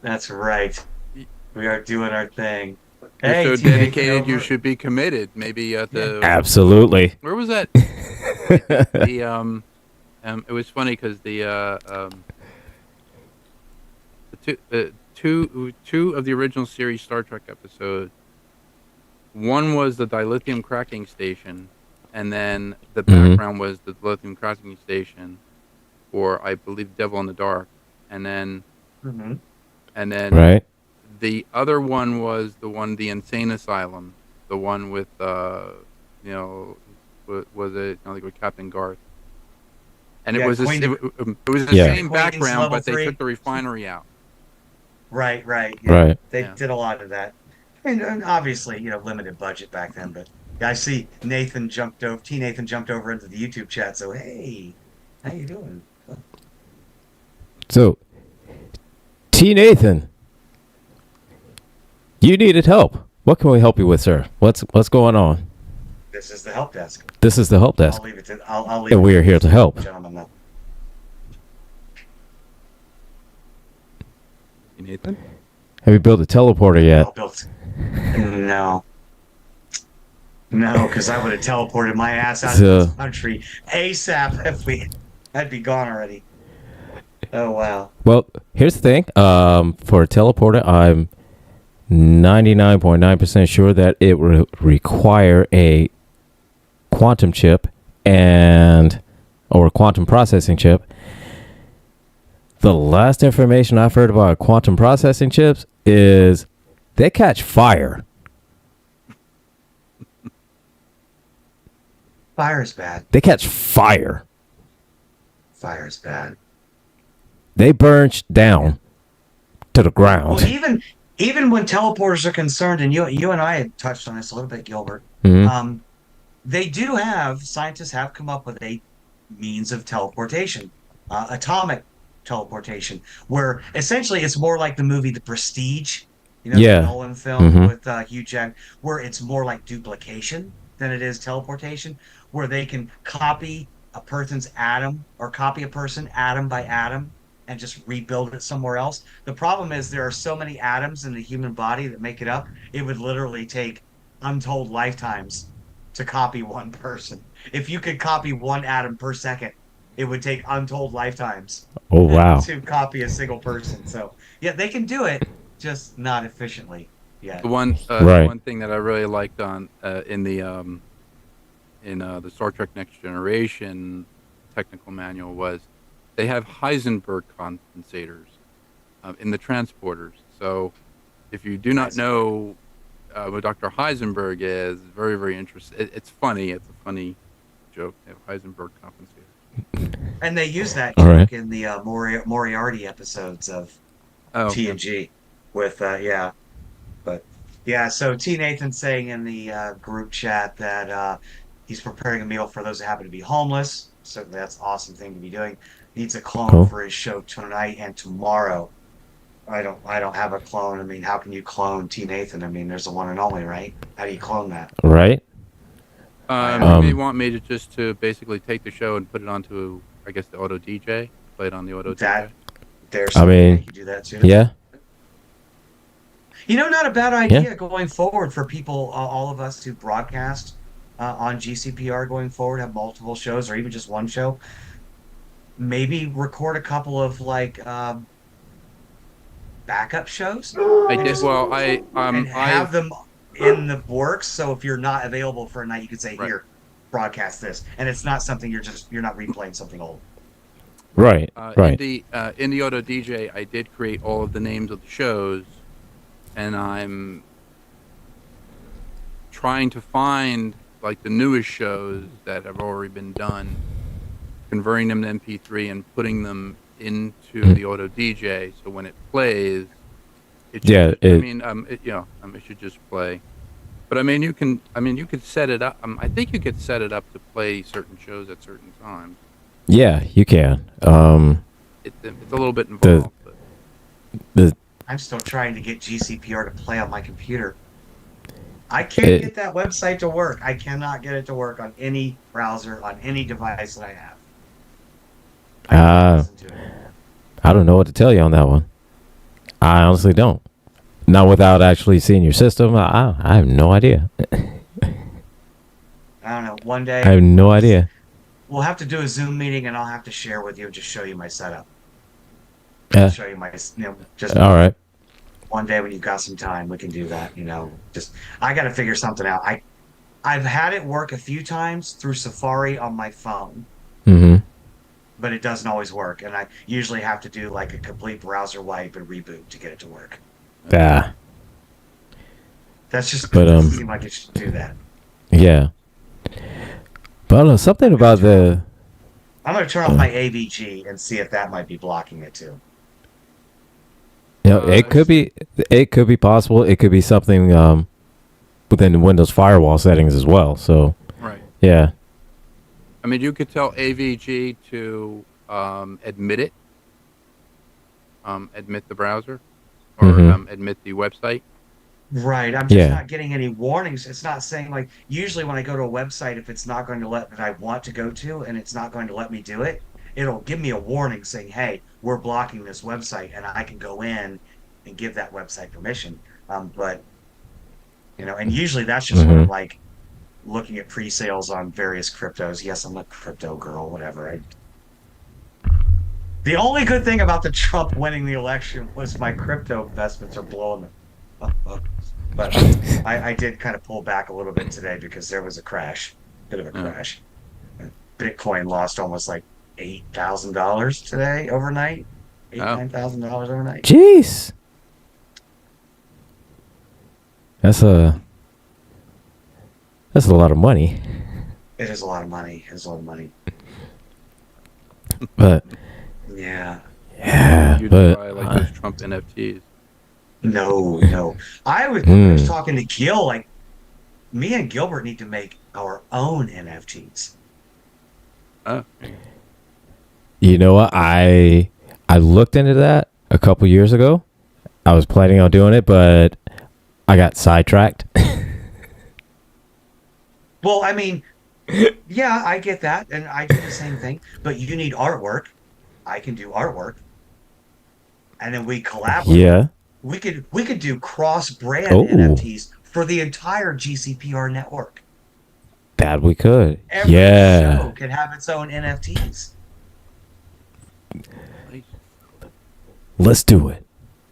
That's right. We are doing our thing. You're Hey, so T. Nathan dedicated, you over- should be committed. Maybe at the Absolutely. where was that? It was funny because the two of the original series Star Trek episodes. One was the dilithium cracking station, and then the background was the dilithium cracking station, or I believe Devil in the Dark, and then Mhm. Right. the other one was the Insane Asylum, the one with was it like with Captain Garth, and Yeah, it was Queen it was the Yeah. same Queen's background, level but they 3. took the refinery out. Right, yeah. Right. They Yeah. did a lot of that. And obviously, limited budget back then, but I see T. Nathan jumped over into the YouTube chat. So, hey, how you doing? So, T. Nathan, you needed help. What can we help you with, sir? What's going on? This is the help desk. This is the help desk, I'll leave it to I'll leave and it we are here to help. gentlemen. Though. Nathan, Have you built a teleporter yet? I'll build. No. No, because I would have teleported my ass out of this country ASAP if I'd be gone already. Oh wow. Well, here's the thing. For a teleporter, I'm 99.9% sure that it will require a quantum chip or a quantum processing chip. The last information I've heard about quantum processing chips is they catch fire. Fire's bad. They catch fire. Fire's bad. They burn down to the ground. Well, even when teleporters are concerned, and you and I had touched on this a little bit, Gilbert. Mhm. Scientists have come up with a means of teleportation, atomic teleportation, where essentially it's more like the movie The Prestige, Yeah. the Nolan film Mhm. with Hugh Jack, where it's more like duplication than it is teleportation, where they can copy a person's atom or copy a person atom by atom and just rebuild it somewhere else. The problem is there are so many atoms in the human body that make it up, it would literally take untold lifetimes to copy one person. If you could copy one atom per second, it would take untold lifetimes Oh, wow. to copy a single person. So, yeah, they can do it, just not efficiently yet. the one Right. one thing that I really liked on in the Star Trek Next Generation technical manual was they have Heisenberg compensators in the transporters. So if you do not know what Dr. Heisenberg is, very, very interesting. It's funny. It's a funny joke. They have Heisenberg compensators. And they use that All joke right. in the Moriarty episodes of Oh, TNG with, yeah. But, yeah, so T. Nathan saying in the group chat that he's preparing a meal for those that happen to be homeless. So that's an awesome thing to be doing. Needs a clone Cool. for his show tonight and tomorrow. I don't have a clone. I mean, how can you clone T. Nathan? I mean, there's a one and only, right? How do you clone that? Right? you may want me to basically take the show and put it onto, I guess, the Auto DJ, play it on the Auto That DJ. there's I mean, you can do that too. Yeah. Not a bad idea Yeah. going forward for people, all of us, to broadcast on GCPR going forward, have multiple shows or even just one show. Maybe record a couple of backup shows I did. Well, and have them in the works. So if you're not available for a night, you could say, Right. "Here, broadcast this," and it's not something you're not replaying something old. Right. Right. in the Auto DJ, I did create all of the names of the shows, and I'm trying to find like the newest shows that have already been done, converting them to MP3 and putting them into the Auto DJ. So when it plays, It should Yeah, just, I mean, it should just play. But I mean, you could set it up. I think you could set it up to play certain shows at certain times. yeah, you can. It's a little bit The involved, but the I'm still trying to get GCPR to play on my computer. I can't it get that website to work. I cannot get it to work on any browser, on any device that I have. I can't uh listen to it. I don't know what to tell you on that one. I honestly don't. Not without actually seeing your system. I have no idea. I don't know. One I day have no idea. we'll have to do a Zoom meeting, and I'll have to share with you and just show you my setup. Yeah. Show you my, just All right. one day when you've got some time, we can do that. Just I got to figure something out. I've had it work a few times through Safari on my phone, Mm-hmm. but it doesn't always work, and I usually have to do like a complete browser wipe and reboot to get it to work. Yeah. That's just But, doesn't seem like it should do that. Yeah. But I don't know, something about the I'm gonna turn off my AVG and see if that might be blocking it too. it could be possible. It could be something within the Windows firewall settings as well. So right. yeah. I mean, you could tell AVG to admit it, admit the browser, or Mhm. admit the website. Right. I'm just Yeah. not getting any warnings. It's not saying like usually when I go to a website, if it's not going to let that I want to go to and it's not going to let me do it, it'll give me a warning saying, "Hey, we're blocking this website," and I can go in and give that website permission. But and usually that's just when I'm Mhm. like looking at pre-sales on various cryptos. Yes, I'm a crypto girl, whatever. The only good thing about the Trump winning the election was my crypto investments are blowing up. But I did kind of pull back a little bit today because there was a crash, bit of a Yeah. crash. Bitcoin lost almost like $8,000 today overnight. Oh, $9,000 overnight. Jeez. That's a lot of money. It is a lot of money. It is a lot of money. But Yeah. yeah, you'd but buy like those Trump NFTs. No. I was Mm. talking to Gil, like me and Gilbert need to make our own NFTs. Oh, you know what? I looked into that a couple years ago. I was planning on doing it, but I got sidetracked. Well, I mean, yeah, I get that, and I do the same thing. But you need artwork. I can do artwork, and then we collaborate. Yeah. We could do cross-brand Oh, NFTs for the entire GCPR network. that we could. Every Yeah. show can have its own NFTs. nice. Let's do it.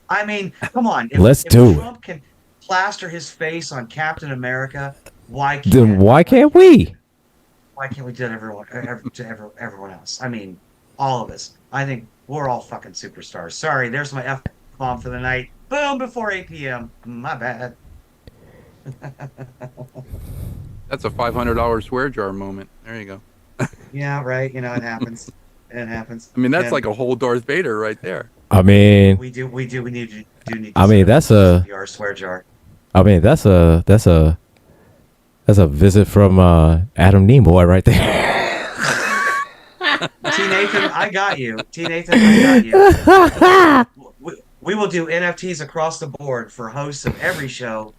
I mean, come on. Let's If do it. Trump can plaster his face on Captain America, why Then can't why can't we? why can't we do it everyone else? I mean, all of us. I think we're all fucking superstars. Sorry, there's my F bomb for the night. Boom, before 8 p.m. My bad. That's a $500 swear jar moment. There you go. Yeah, right. It happens. It happens. I mean, that's And like a whole Darth Vader right there. I mean, we need to do need to I mean, set up that's a our swear jar. that's a visit from Adam Nimoy right there. T Nathan, I got you. T Nathan, I got you. We will do NFTs across the board for hosts of every show,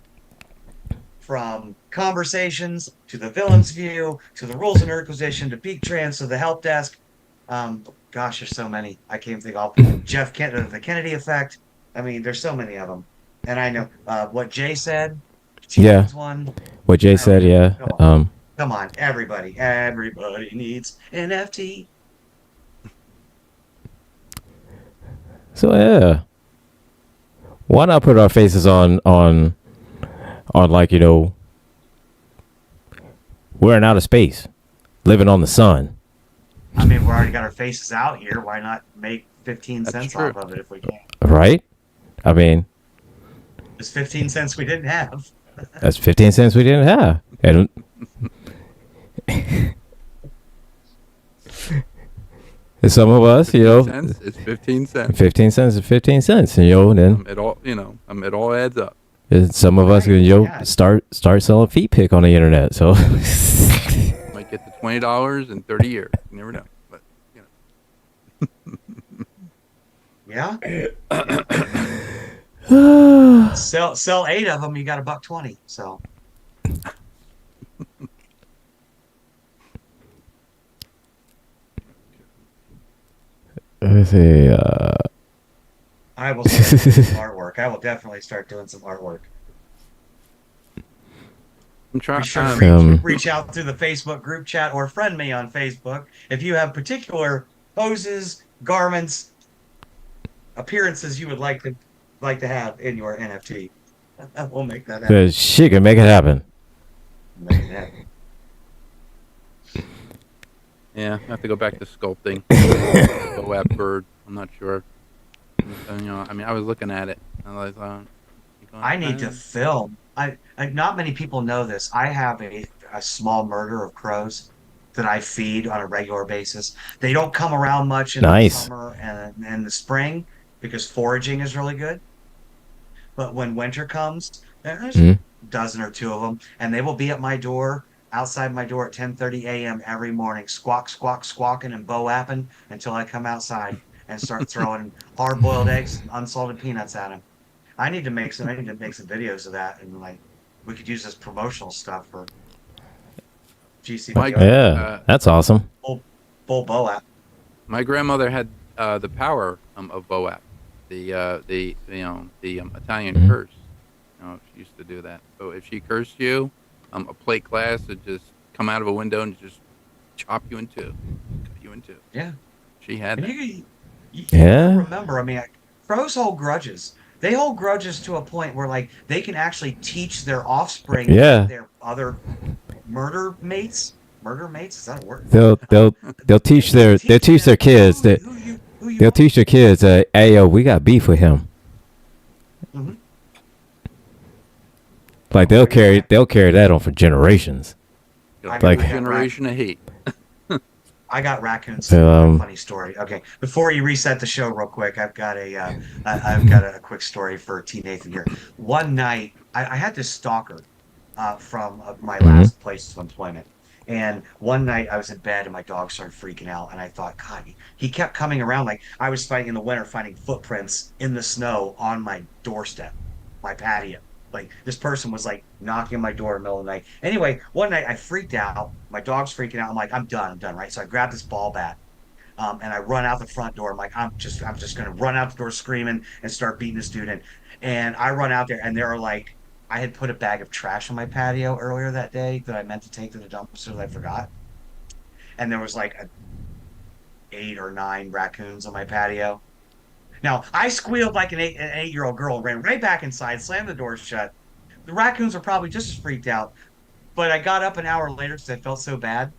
from conversations to the villain's view to the rules and Inquisition to Peak Trans to the help desk. Gosh, there's so many. I can't think of Jeff Kennedy, the Kennedy effect. I mean, there's so many of them. And I know what Jay said. Yeah. T's one. What Jay said, yeah. Come on, everybody needs NFT. So yeah, why not put our faces on like we're in outer space, living on the sun, I mean, we already got our faces out here. Why not make 15 That's cents true. off of it if we can? right? I mean, It's 15 cents we didn't have. that's 15 cents we didn't have, and Some of us, 15 cents. It's 15 cents. 15 cents is 15 cents, and then It all adds up. some of us, Right, yeah. start selling feet pick on the internet. So Might get to $20 in 30 years. You never know. But Yeah. Yeah. Sell 8 of them, you got $1.20. So let's see. I will start doing some artwork. I will definitely start doing some artwork. I'm trying. Be sure to Um, reach out through the Facebook group chat or friend me on Facebook if you have particular poses, garments, appearances you would like to have in your NFT. We'll make that happen. she can make it happen. Make it happen. Yeah, I have to go back to sculpting. Go at bird. I'm not sure. I was looking at it. I need to film. Not many people know this. I have a small murder of crows that I feed on a regular basis. They don't come around much in the Nice. summer and the spring because foraging is really good. But when winter comes, there's Mhm. a dozen or two of them, and they will be at my door, outside my door at 10:30 a.m. every morning, squawk, squawk, squawking and bow-apping until I come outside and start throwing hard-boiled eggs and unsalted peanuts at them. I need to make some videos of that, and like we could use this promotional stuff for GCPR. Yeah, that's awesome. Full bow app. My grandmother had the power of Boap, the Italian Mhm. curse. She used to do that. So if she cursed you, a plate glass would just come out of a window and just chop you in two, cut you in two. Yeah. She had And that. you Yeah. remember, I mean, crows hold grudges. They hold grudges to a point where, like, they can actually teach their offspring, Yeah. their other murder mates. Murder mates, is that a word? They'll teach their kids that who you they'll are. teach their kids that, hey, yo, we got beef with him. Mhm. Like they'll carry that on for generations. Like Like- a generation of hate. I got raccoons. Um, Funny story. Okay, before you reset the show real quick, I've got a quick story for T Nathan here. One night, I had this stalker from my last place of employment, and one night I was in bed and my dog started freaking out, and I thought, God, he kept coming around. Like I was finding in the winter, finding footprints in the snow on my doorstep, my patio. Like this person was like knocking on my door in the middle of the night. Anyway, one night I freaked out. My dog's freaking out. I'm like, I'm done, right? So I grabbed this ball bat, and I run out the front door. I'm like, I'm just gonna run out the door screaming and start beating this dude in. And I run out there, and there are like, I had put a bag of trash on my patio earlier that day that I meant to take to the dumpster that I forgot, and there was like 8 or 9 raccoons on my patio. Now, I squealed like an 8-year-old girl, ran right back inside, slammed the door shut. The raccoons were probably just as freaked out, but I got up an hour later because I felt so bad.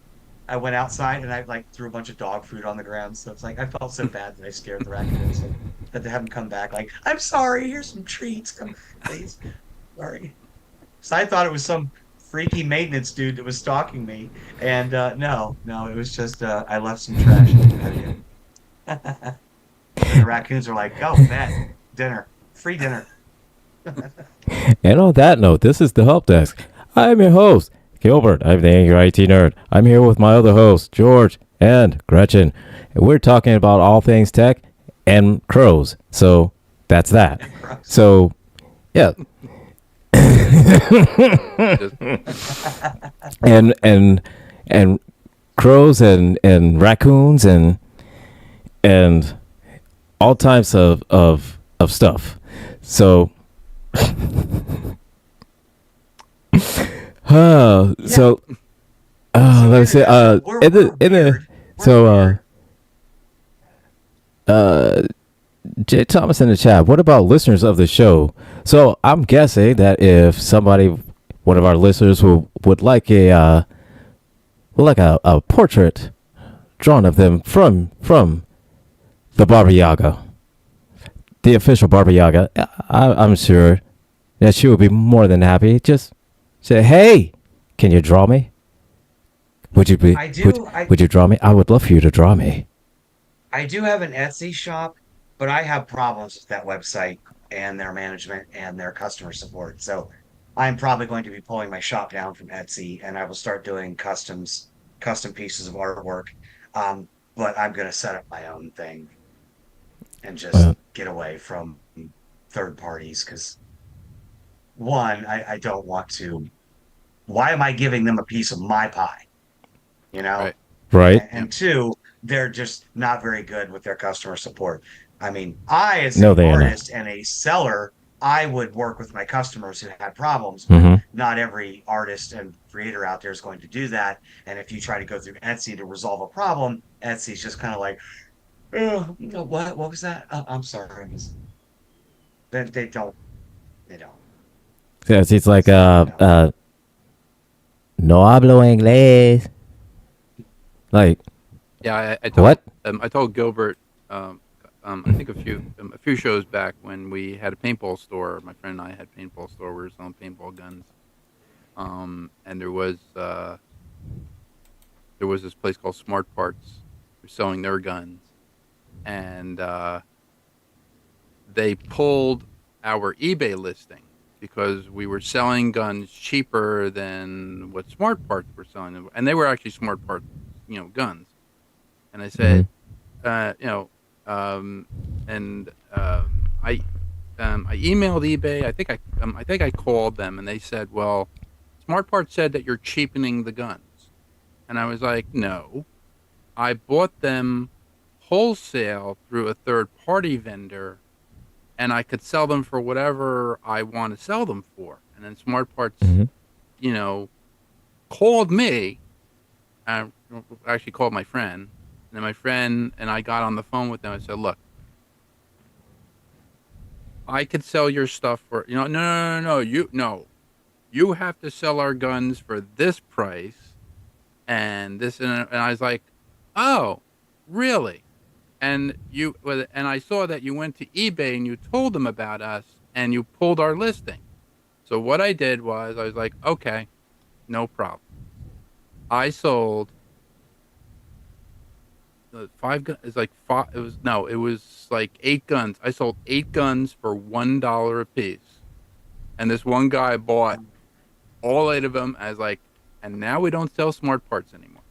I went outside and I like threw a bunch of dog food on the ground. So it's like I felt so bad that I scared the raccoons and that they haven't come back. Like, I'm sorry, here's some treats. Come, please. Sorry. So I thought it was some freaky maintenance dude that was stalking me. And no, it was just I left some trash on the patio. The raccoons are like, oh, man, dinner, free dinner. And on that note, this is the Help Desk. I'm your host, Gilbert. I'm the Angry IT Nerd. I'm here with my other hosts, George and Gretchen. And we're talking about all things tech and crows. So that's that. So, yeah. and crows and raccoons and all types of stuff. So so let me see. Jay Thomas in the chat. What about listeners of the show? So I'm guessing that if one of our listeners would like a portrait drawn of them from the Baba Yaga, the official Baba Yaga, I'm sure that she would be more than happy. Just say, hey, can you draw me? Would you draw me? I would love for you to draw me. I do have an Etsy shop, but I have problems with that website and their management and their customer support. So I'm probably going to be pulling my shop down from Etsy and I will start doing custom pieces of artwork. But I'm going to set up my own thing and Well, just get away from third parties because one, I don't want to. Why am I giving them a piece of my pie? You know? Right. right? And, Yeah. and two, they're just not very good with their customer support. I mean, I, as No, a they are not. artist and a seller, I would work with my customers who had problems, but Hmm. not every artist and creator out there is going to do that. And if you try to go through Etsy to resolve a problem, Etsy's just kind of like, oh, what was that? I'm sorry. They don't, they don't. Yes, it's like So, you know, no hablo inglés. Like Yeah. what? I told Gilbert. I think a few shows back when we had a paintball store. My friend and I had a paintball store. We were selling paintball guns. And there was this place called Smart Parts. They're selling their guns, and they pulled our eBay listing because we were selling guns cheaper than what Smart Parts were selling them, and they were actually Smart Parts, guns. And I Hmm. said, uh, you know, um, and I emailed eBay. I think I called them, and they said, well, Smart Parts said that you're cheapening the guns, and I was like, no, I bought them wholesale through a third party vendor and I could sell them for whatever I want to sell them for. And then Smart Parts, Hmm. you know, called me. I actually called my friend. And then my friend and I got on the phone with them and said, look, I could sell your stuff for, no, you have to sell our guns for this price and this. And I was like, oh, really? And I saw that you went to eBay and you told them about us and you pulled our listing. So what I did was I was like, okay, no problem. I sold five guns. It's like five. It was no, it was like eight guns. I sold eight guns for $1 a piece, and this one guy bought all eight of them. As like, and now we don't sell smart parts anymore.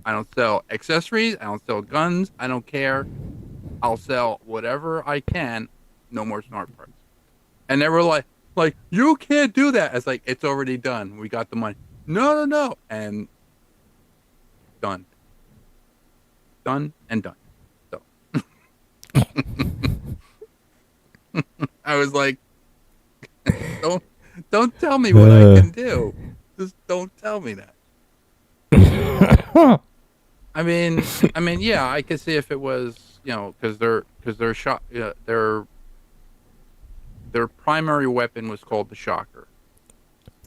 I don't sell accessories. I don't sell guns. I don't care. I'll sell whatever I can. No more smart parts. And they were like you can't do that. It's like it's already done. We got the money. No, no, no, and done, done, and done. So I was like, don't, don't tell me what I Uh, can do. Just don't tell me that. Yeah, I could see if it was, because their shot, their primary weapon was called the shocker.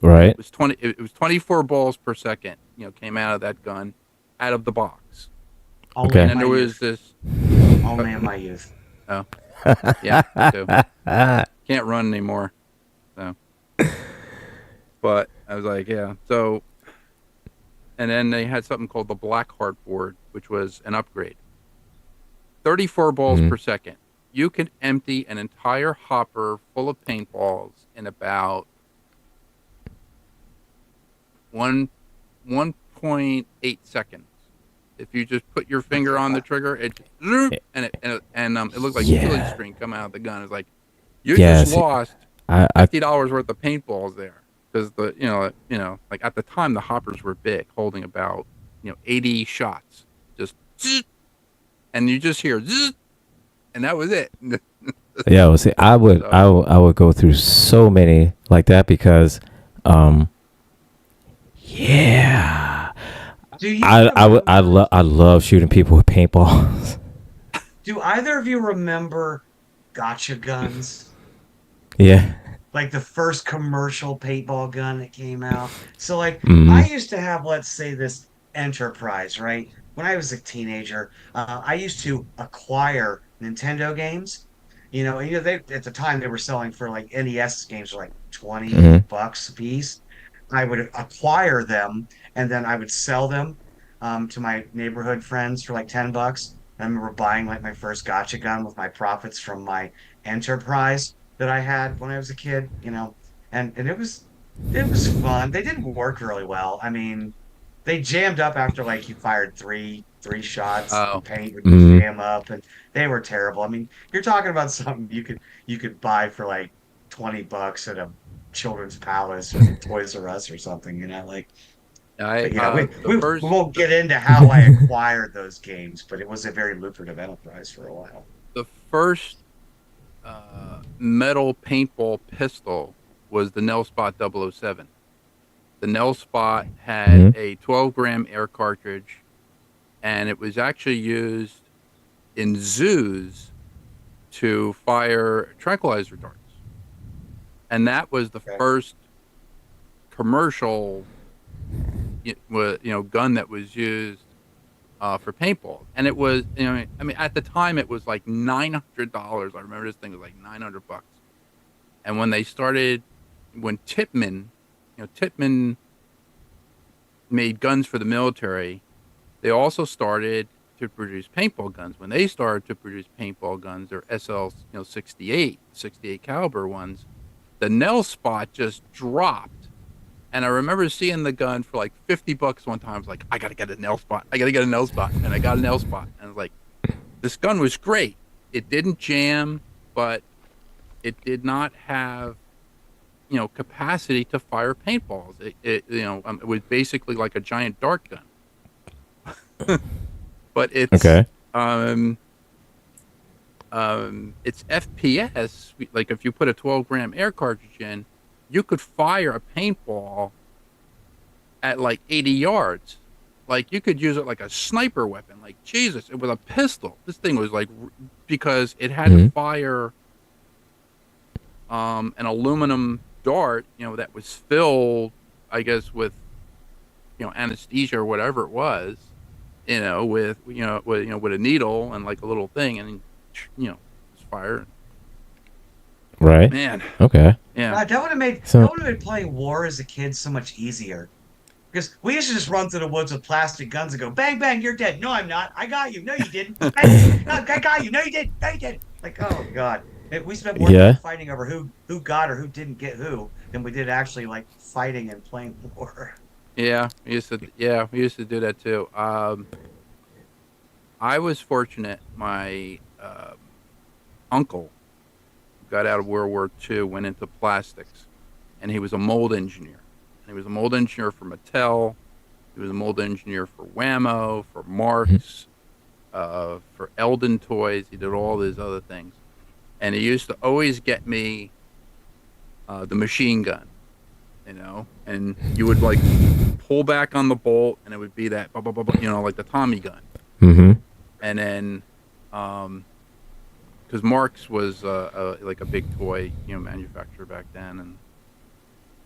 right. It was 24 balls per second. Came out of that gun, out of the box. only And Okay. in then my there was youth, this. only in my youth. Oh, yeah, me too. Can't run anymore. So, but I was like, yeah. So, and then they had something called the black heart board, which was an upgrade. 34 balls Hmm. per second. You could empty an entire hopper full of paintballs in about one 1.8 seconds. If you just put your finger on the trigger, it it looked like silly Yeah. string come out of the gun. It's like you just Yes. lost I $50 worth of paintballs there because like at the time the hoppers were big, holding about 80 shots, just and you just hear and that was it. yeah. Well, see, So I would go through so many like that because, um, yeah, Do you I love shooting people with paintballs. do either of you remember gotcha guns? Yeah. Like the first commercial paintball gun that came out. So like I Hmm. used to have, let's say, this enterprise, right? When I was a teenager, I used to acquire Nintendo games. They at the time they were selling for like NES games for like 20 Hmm. bucks a piece. I would acquire them and then I would sell them to my neighborhood friends for like 10 bucks. I remember buying like my first gotcha gun with my profits from my enterprise that I had when I was a kid, and it was fun. They didn't work really well. I mean, they jammed up after like you fired three shots. The Oh, paint would Mm-hmm. jam up, and they were terrible. I mean, you're talking about something you could buy for like $20 at a Children's Palace or Toys R Us or something, like. I But we, the we we first won't get into how I acquired those games, but it was a very lucrative enterprise for a while. the first metal paintball pistol was the Nelspot 007. The Nelspot had Mm-hmm. a 12-gram air cartridge, and it was actually used in zoos to fire tranquilizer darts. And that was the Okay. first commercial, gun that was used for paintball. And it was, I mean, at the time it was like $900. I remember this thing was like $900. And when Tippmann made guns for the military, they also started to produce paintball guns. When they started to produce paintball guns, their SL, 68 caliber ones, the Nell spot just dropped. And I remember seeing the gun for like $50 one time. I was like, I gotta get a Nell spot. I gotta get a Nell spot. And I got a Nell spot. And I was like, this gun was great. It didn't jam, but it did not have, capacity to fire paintballs. It was basically like a giant dart gun. But Okay. um, it's FPS. Like if you put a 12-gram air cartridge in, you could fire a paintball at like 80 yards. Like you could use it like a sniper weapon. Like Jesus, it was a pistol. This thing was like because it had to Mm-hmm. fire an aluminum dart, that was filled, I guess, with anesthesia or whatever it was, with a needle and like a little thing, and just fire. Right. Man, Okay. yeah, God, that So, would have made playing war as a kid so much easier. Because we used to just run through the woods with plastic guns and go, bang, bang, you're dead. No, I'm not. I got you. No, you didn't. Bang. No, I got you. No, you didn't. No, you didn't. Like, oh God. We spent more time yeah. fighting over who got or who didn't get who than we did actually like fighting and playing war. we used to do that too. I was fortunate. My uncle got out of World War II, went into plastics, and he was a mold engineer. And he was a mold engineer for Mattel. He was a mold engineer for Whammo, for Marks, for Eldon Toys. He did all these other things. And he used to always get me the machine gun, and you would like pull back on the bolt, and it would be that, blah, blah, blah, blah, like the Tommy gun. Mm-hmm. And then, because Marks was like a big toy, manufacturer back then,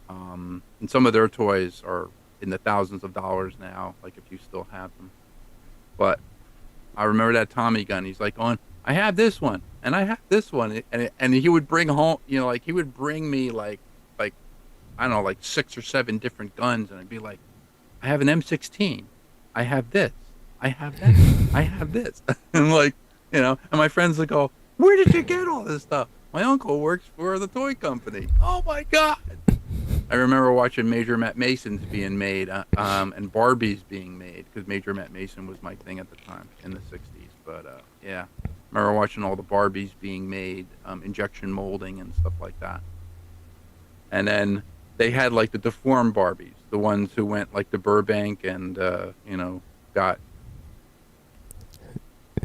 and some of their toys are in the thousands of dollars now, like if you still have them. But I remember that Tommy gun. He's like, I have this one, and I have this one, and he would bring home, like he would bring me like I don't know, like 6 or 7 different guns, and I'd be like, I have an M16, I have this, I have that, I have this, and like, and my friends would go, where did you get all this stuff? My uncle works for the toy company. Oh my God. I remember watching Major Matt Mason's being made, and Barbies being made, because Major Matt Mason was my thing at the time in the 60s. But yeah, I remember watching all the Barbies being made, injection molding and stuff like that. And then they had like the deformed Barbies, the ones who went like to Burbank and, got,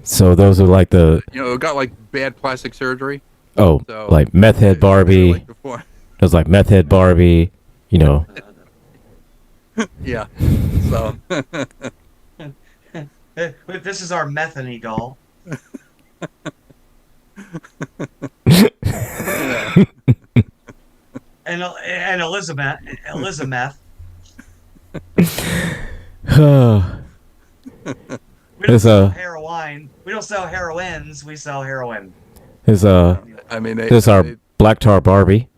So those are like got like bad plastic surgery. So like meth head they're Barbie. like deformed. Those like meth head Barbie. Yeah. So. This is our Methany doll. Yeah. And Elizabeth. We don't There's sell a heroin. We don't sell heroines. We sell heroin. there's I mean, there's our black tar Barbie.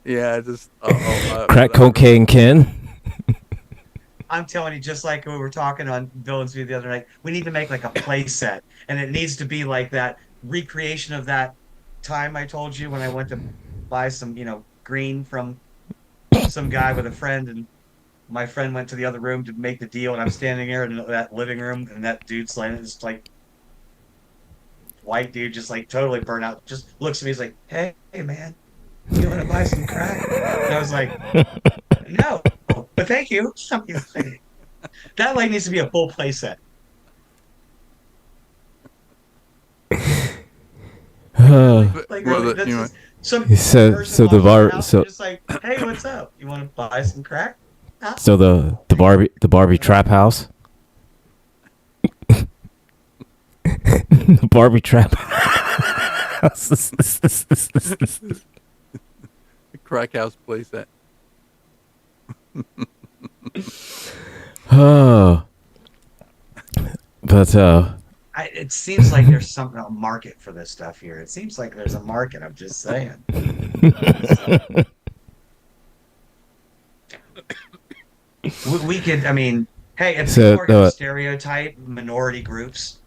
Yeah, just Crack whatever. cocaine Ken. I'm telling you, just like we were talking on Villains View the other night, we need to make like a play set, and it needs to be like that recreation of that time I told you when I went to buy some, green from some guy with a friend, and my friend went to the other room to make the deal, and I'm standing there in that living room, and that dude's like, this like white dude, just like totally burnt out, just looks at me, he's like, hey man, you want to buy some crack? And I was like, no, but thank you. That like needs to be a full play set. Uh, Like Well, really, that's you know, just some so person so the walks in your bar house and so just like, hey, what's up? You want to buy some crack? Huh? so the Barbie trap house. The Barbie trap house. crack house playset. Oh, but It seems like there's something a market for this stuff here. It seems like there's a market. I'm just saying. So, we could. I mean, hey, if people so are going to stereotype minority groups,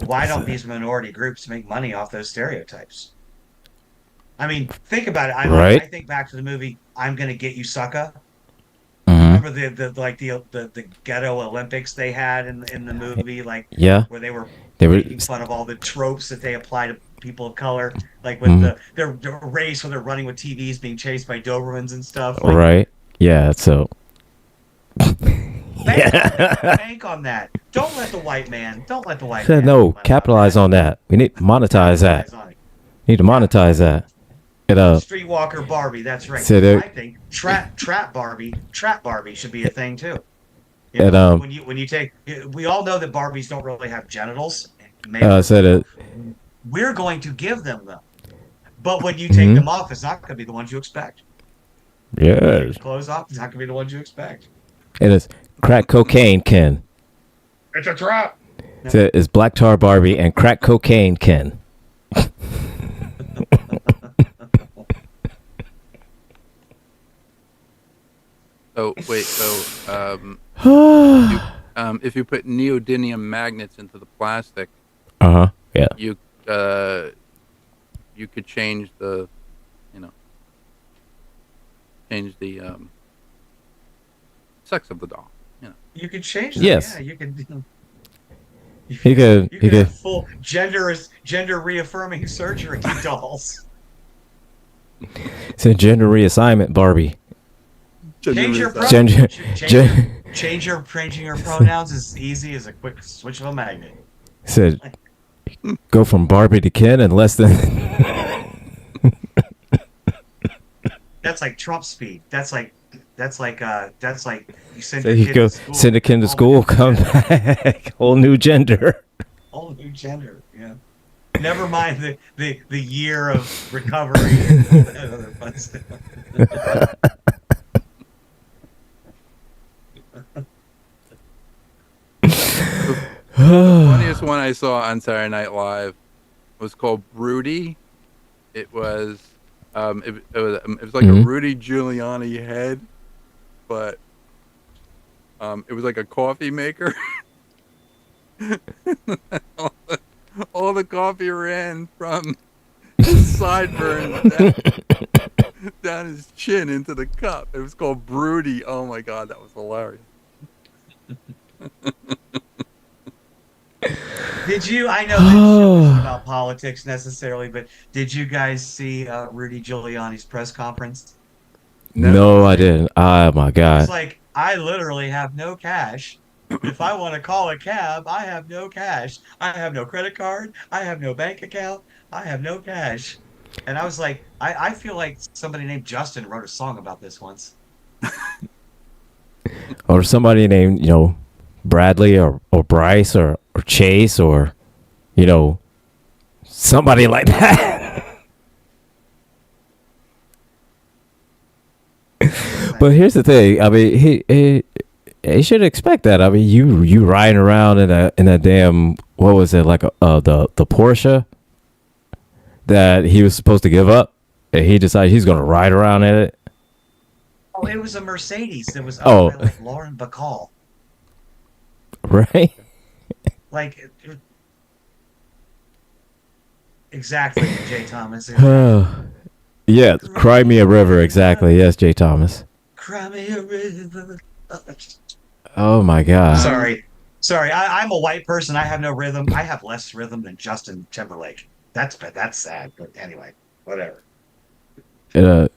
why don't these minority groups make money off those stereotypes? I mean, think about it. I right. think back to the movie "I'm Gonna Get You, Sucker." Hmm. Remember the ghetto Olympics they had in the movie, like Yeah, where they were they were. making fun of all the tropes that they apply to people of color, like with Mhm. their race where they're running with TVs being chased by Dobermans and stuff. Like Right. Yeah. So. bank on that, Yeah. bank on that. Don't let the white Said man make no. money off Capitalize that. on that. We need to monetize that. Capitalize on it. Need to monetize Capitalize on that. it. It Streetwalker Barbie, that's right. said I think trap Barbie should be a thing too. it When you take, we all know that Barbies don't really have genitals, male or said female. it. We're going to give them them, but when you take Hmm. them off, it's not going to be the ones you expect. When you take Yes. the clothes off, it's not going to be the ones you expect. It is crack cocaine Ken. It's a trap. So it's black tar Barbie and crack cocaine Ken. So wait, so if you put neodymium magnets into the plastic, Uh-huh. Yeah. you you could change the, you know, change the sex of the doll. You know, You could change them. Yes. Yeah, you could. He could. You He could could. have full gender reaffirming surgery dolls. It's a gender reassignment Barbie. Change your Gender. changing your pronouns is easy as a quick switch of a magnet. Said go from Barbie to Ken in less than. That's like Trump speed. That's like you send So your you kid go to school. send a kid to all school, new come gender, back, whole new gender. whole new gender. Yeah. Never mind the year of recovery and all that other fun stuff. the funniest one I saw on Saturday Night Live was called Broody. It was it was like a Mhm. Rudy Giuliani head, but it was like a coffee maker. All the coffee ran from his sideburns down his chin into the cup. It was called Broody. Oh my god, that was hilarious. Did you? I know this show isn't about politics necessarily, but did you guys see Rudy Giuliani's press conference? No, I didn't. Oh my He was god. like, "I literally have no cash. If I want to call a cab, I have no cash. I have no credit card. I have no bank account. I have no cash." And I was like, I feel like somebody named Justin wrote a song about this once. Or somebody named, Bradley or Bryce or Chase or, somebody like that. But here's the thing. I mean, he should expect that. I mean, you riding around in a damn, what was it, like the Porsche that he was supposed to give up And he decided he's gonna ride around in it. Oh, it was a Mercedes that was owned Oh, by like Lauren Bacall. right. Like exactly, Jay Thomas. Exactly. Yeah, Cry Me a River. Exactly. Yes, Jay Thomas. Cry me a river. Oh my God. Sorry. I'm a white person. I have no rhythm. I have less rhythm than Justin Timberlake. That's sad. But anyway, whatever. Uh,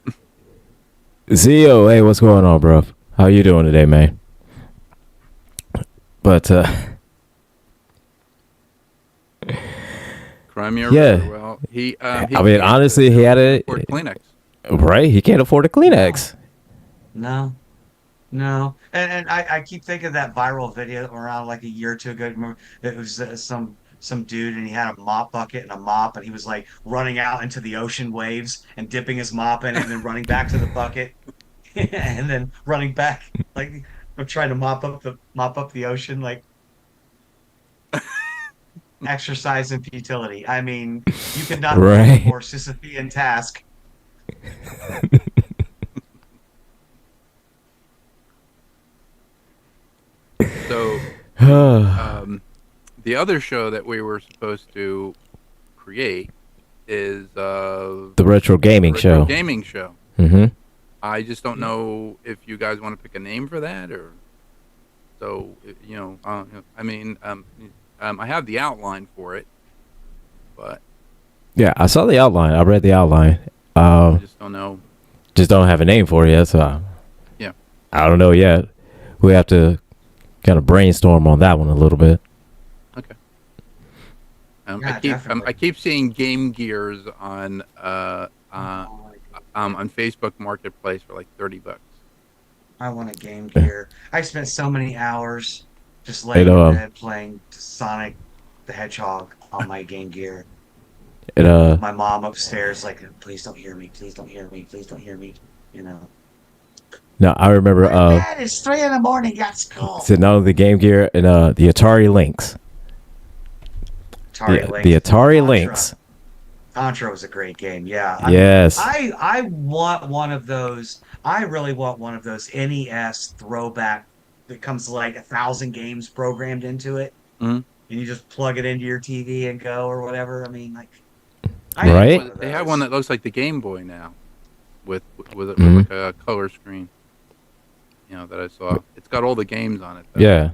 Zio, hey, what's going on, bro? How you doing today, man? But Crimea yeah. River. Well, he I mean, honestly, he had a Kleenex. right. He can't afford a Kleenex. No. No, and I keep thinking of that viral video around like a year or two ago. Remember, it was some dude and he had a mop bucket and a mop and he was like running out into the ocean waves and dipping his mop in it and then running back to the bucket and then running back like I'm trying to mop up the ocean like exercise in futility. I mean, you could not think of a Right. more Sisyphean task. So the other show that we were supposed to create is The retro gaming show. Gaming show. Mm-hmm. I just don't know if you guys want to pick a name for that, or so I mean, I have the outline for it, but Yeah, I saw the outline. I read the outline. I just don't know. Just don't have a name for it yet. So Yeah. I don't know yet. We have to kind of brainstorm on that one a little bit. Okay. Yeah, I keep seeing Game Gears on Facebook Marketplace for like $30. I want a Game Gear. I spent so many hours just laying in bed playing Sonic the Hedgehog on my Game Gear. My mom upstairs, like, please don't hear me, please don't hear me, please don't hear me. You know. No, I remember. Dad, it's 3 in the morning. Got school. So not only the Game Gear and the Atari Lynx. The Atari Lynx. Contra was a great game. Yeah. Yes. I want one of those. I really want one of those NES throwback that comes like 1,000 games programmed into it, Mm-hmm. and you just plug it into your TV and go or whatever. I mean, like, Right? They have one that looks like the Game Boy now, with Mhm. like a color screen. That I saw. It's got all the games on it, though. Yeah.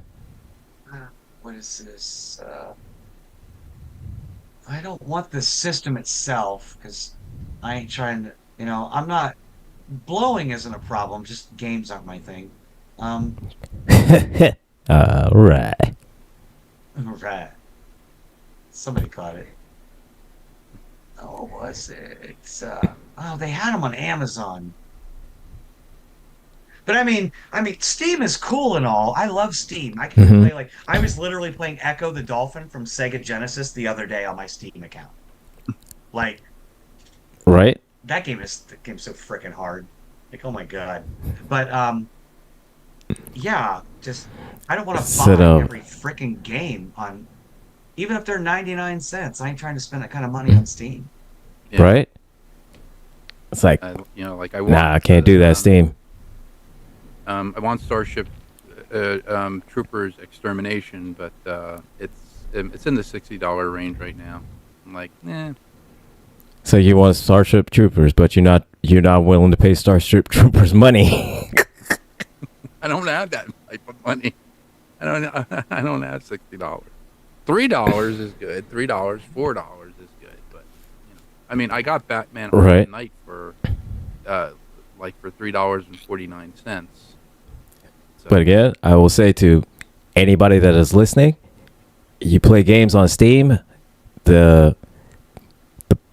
What is this? I don't want the system itself because I ain't trying to. I'm not. Blowing isn't a problem. Just games aren't my thing. All right. Right. Somebody caught it. Oh, what was it? They had them on Amazon. But I mean, Steam is cool and all. I love Steam. I can play I was literally playing Echo the Dolphin from Sega Genesis the other day on my Steam account. Like, right? that game's so freaking hard. Like, oh my god. But yeah, just I don't want to buy every freaking game on, even if they're 99 cents. I ain't trying to spend that kind of money on Steam. Yeah. Right? It's like, I want. nah, I can't do that, Steam. I want Starship Troopers Extermination, but it's in the $60 range right now. I'm like, So you want Starship Troopers, but you're not willing to pay Starship Troopers money. I don't have that type of money. I don't have $60. $3 is good. $3, $4 is good. But I mean, I got Batman Arkham Knight for for $3.49. So. But again, I will say to anybody that is listening, you play games on Steam, the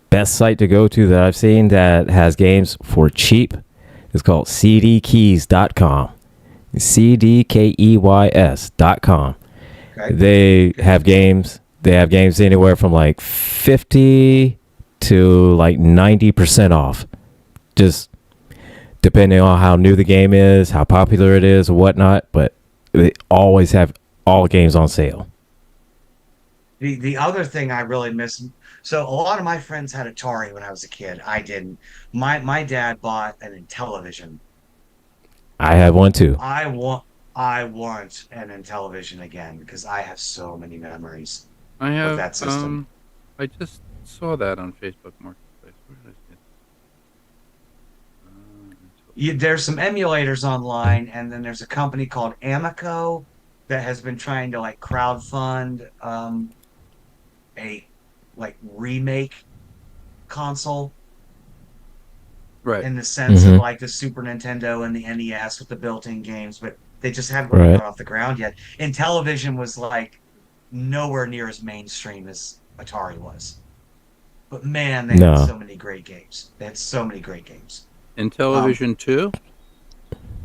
best site to go to that I've seen that has games for cheap is called cdkeys.com. cdkeys.com. Okay. They have games anywhere from like 50 to like 90% off. Just depending on how new the game is, how popular it is, or whatnot. But they always have all games on sale. The other thing I really miss, so a lot of my friends had Atari when I was a kid. I didn't. My dad bought an Intellivision. I had one too. I want I want an Intellivision again because I have so many memories I with have that system. I just saw that on Facebook Marketplace. Where did I see it? There's some emulators online, and then there's a company called Amico that has been trying to like crowdfund a like remake console Right. in the sense of Mm-hmm. like the Super Nintendo and the NES with the built-in games, but they just haven't really Right. got off the ground yet. And television was like nowhere near as mainstream as Atari was. But man, they had No. so many great games. They had so many great games. Um, Intellivision 2?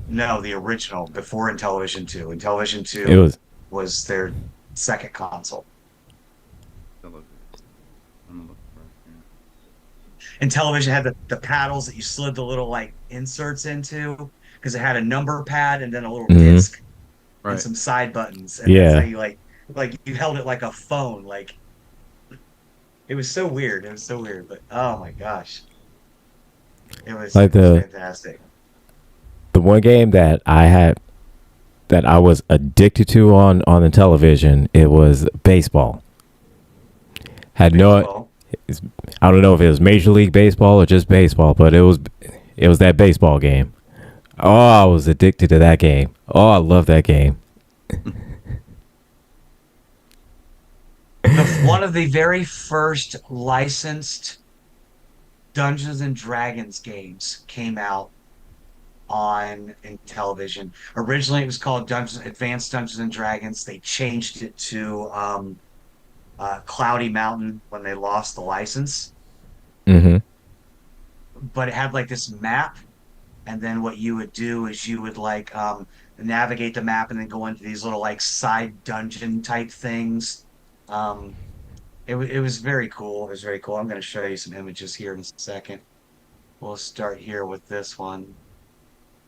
no, the original before Intellivision 2. Intellivision It 2 was. was their second console. Television. I'm gonna look for it here. And television had the paddles that you slid the little like inserts into because it had a number pad and then a little Mm-hmm. disc and Right. some side buttons, and that's how Yeah. you like you held it like a phone. Like it was so weird. It was so weird, but oh my gosh, Like it was the fantastic. the one game that I had that I was addicted to on the television, it was baseball. Had no Baseball. I don't know if it was Major League Baseball or just baseball, but it was that baseball game. Oh, I was addicted to that game. Oh, I love that game. One of the very first licensed Dungeons and Dragons games came out on in television. Originally, it was called Advanced Dungeons and Dragons. They changed it to Cloudy Mountain when they lost the license, Mm-hmm. but it had like this map. And then what you would do is you would like navigate the map and then go into these little like side dungeon type things. Um, it was very cool. It was very cool. I'm going to show you some images here in a second. We'll start here with this one.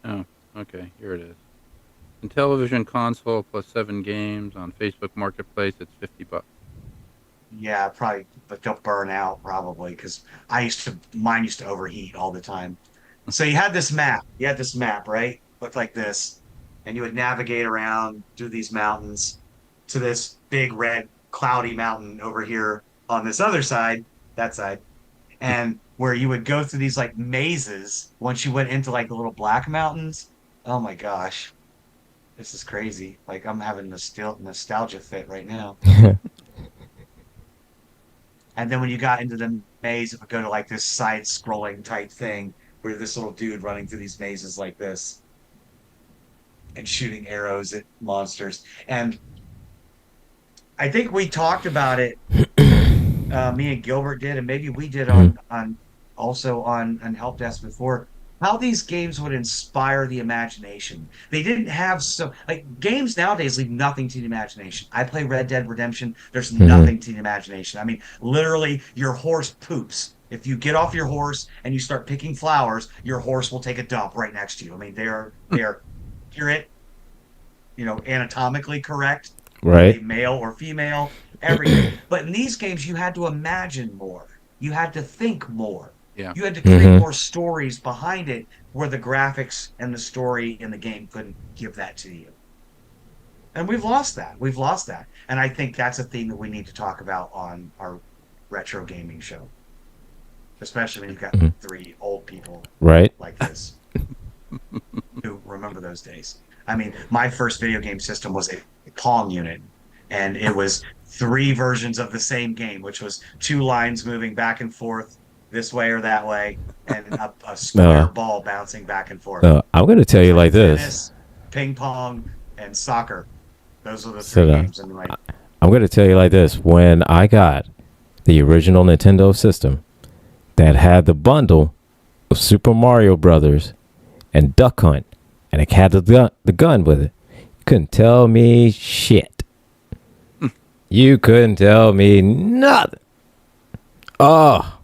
Oh, okay. Here it is. Intellivision console plus 7 games on Facebook Marketplace. It's $50. Yeah, probably, but they'll burn out probably because mine used to overheat all the time. So you had this map. You had this map, right? Looked like this. And you would navigate around through these mountains to this big red cloudy mountain over here on this other side, that side. And where you would go through these like mazes once you went into like the little black mountains. Oh my gosh. This is crazy. Like I'm having nostalgia fit right now. And then when you got into the maze, it would go to like this side scrolling type thing where this little dude running through these mazes like this and shooting arrows at monsters. And I think we talked about it, me and Gilbert did, and maybe we did Mm-hmm. on also on Helpdesk before. How these games would inspire the imagination. They didn't have so like games nowadays leave nothing to the imagination. I play Red Dead Redemption. There's Mm-hmm. nothing to the imagination. I mean, literally, your horse poops. If you get off your horse and you start picking flowers, your horse will take a dump right next to you. I mean, they are accurate, anatomically correct. Are they Right. male or female? Everything. But in these games, you had to imagine more. You had to think more. Yeah. You had to create Mm-hmm. more stories behind it where the graphics and the story in the game couldn't give that to you. And we've lost that. We've lost that. And I think that's a theme that we need to talk about on our retro gaming show, especially when you've got Mm-hmm. three old people Right. like this who remember those days. I mean, my first video game system was a Pong unit, and it was three versions of the same game, which was two lines moving back and forth this way or that way, and a Uh, square ball bouncing back and forth. I'm gonna It tell was you like like this. tennis, ping pong, and soccer. Those were the three So games. And like, I'm gonna tell you like this. When I got the original Nintendo system that had the bundle of Super Mario Brothers and Duck Hunt, and it had the gun with it, you couldn't tell me shit. You couldn't tell me nothing. Oh,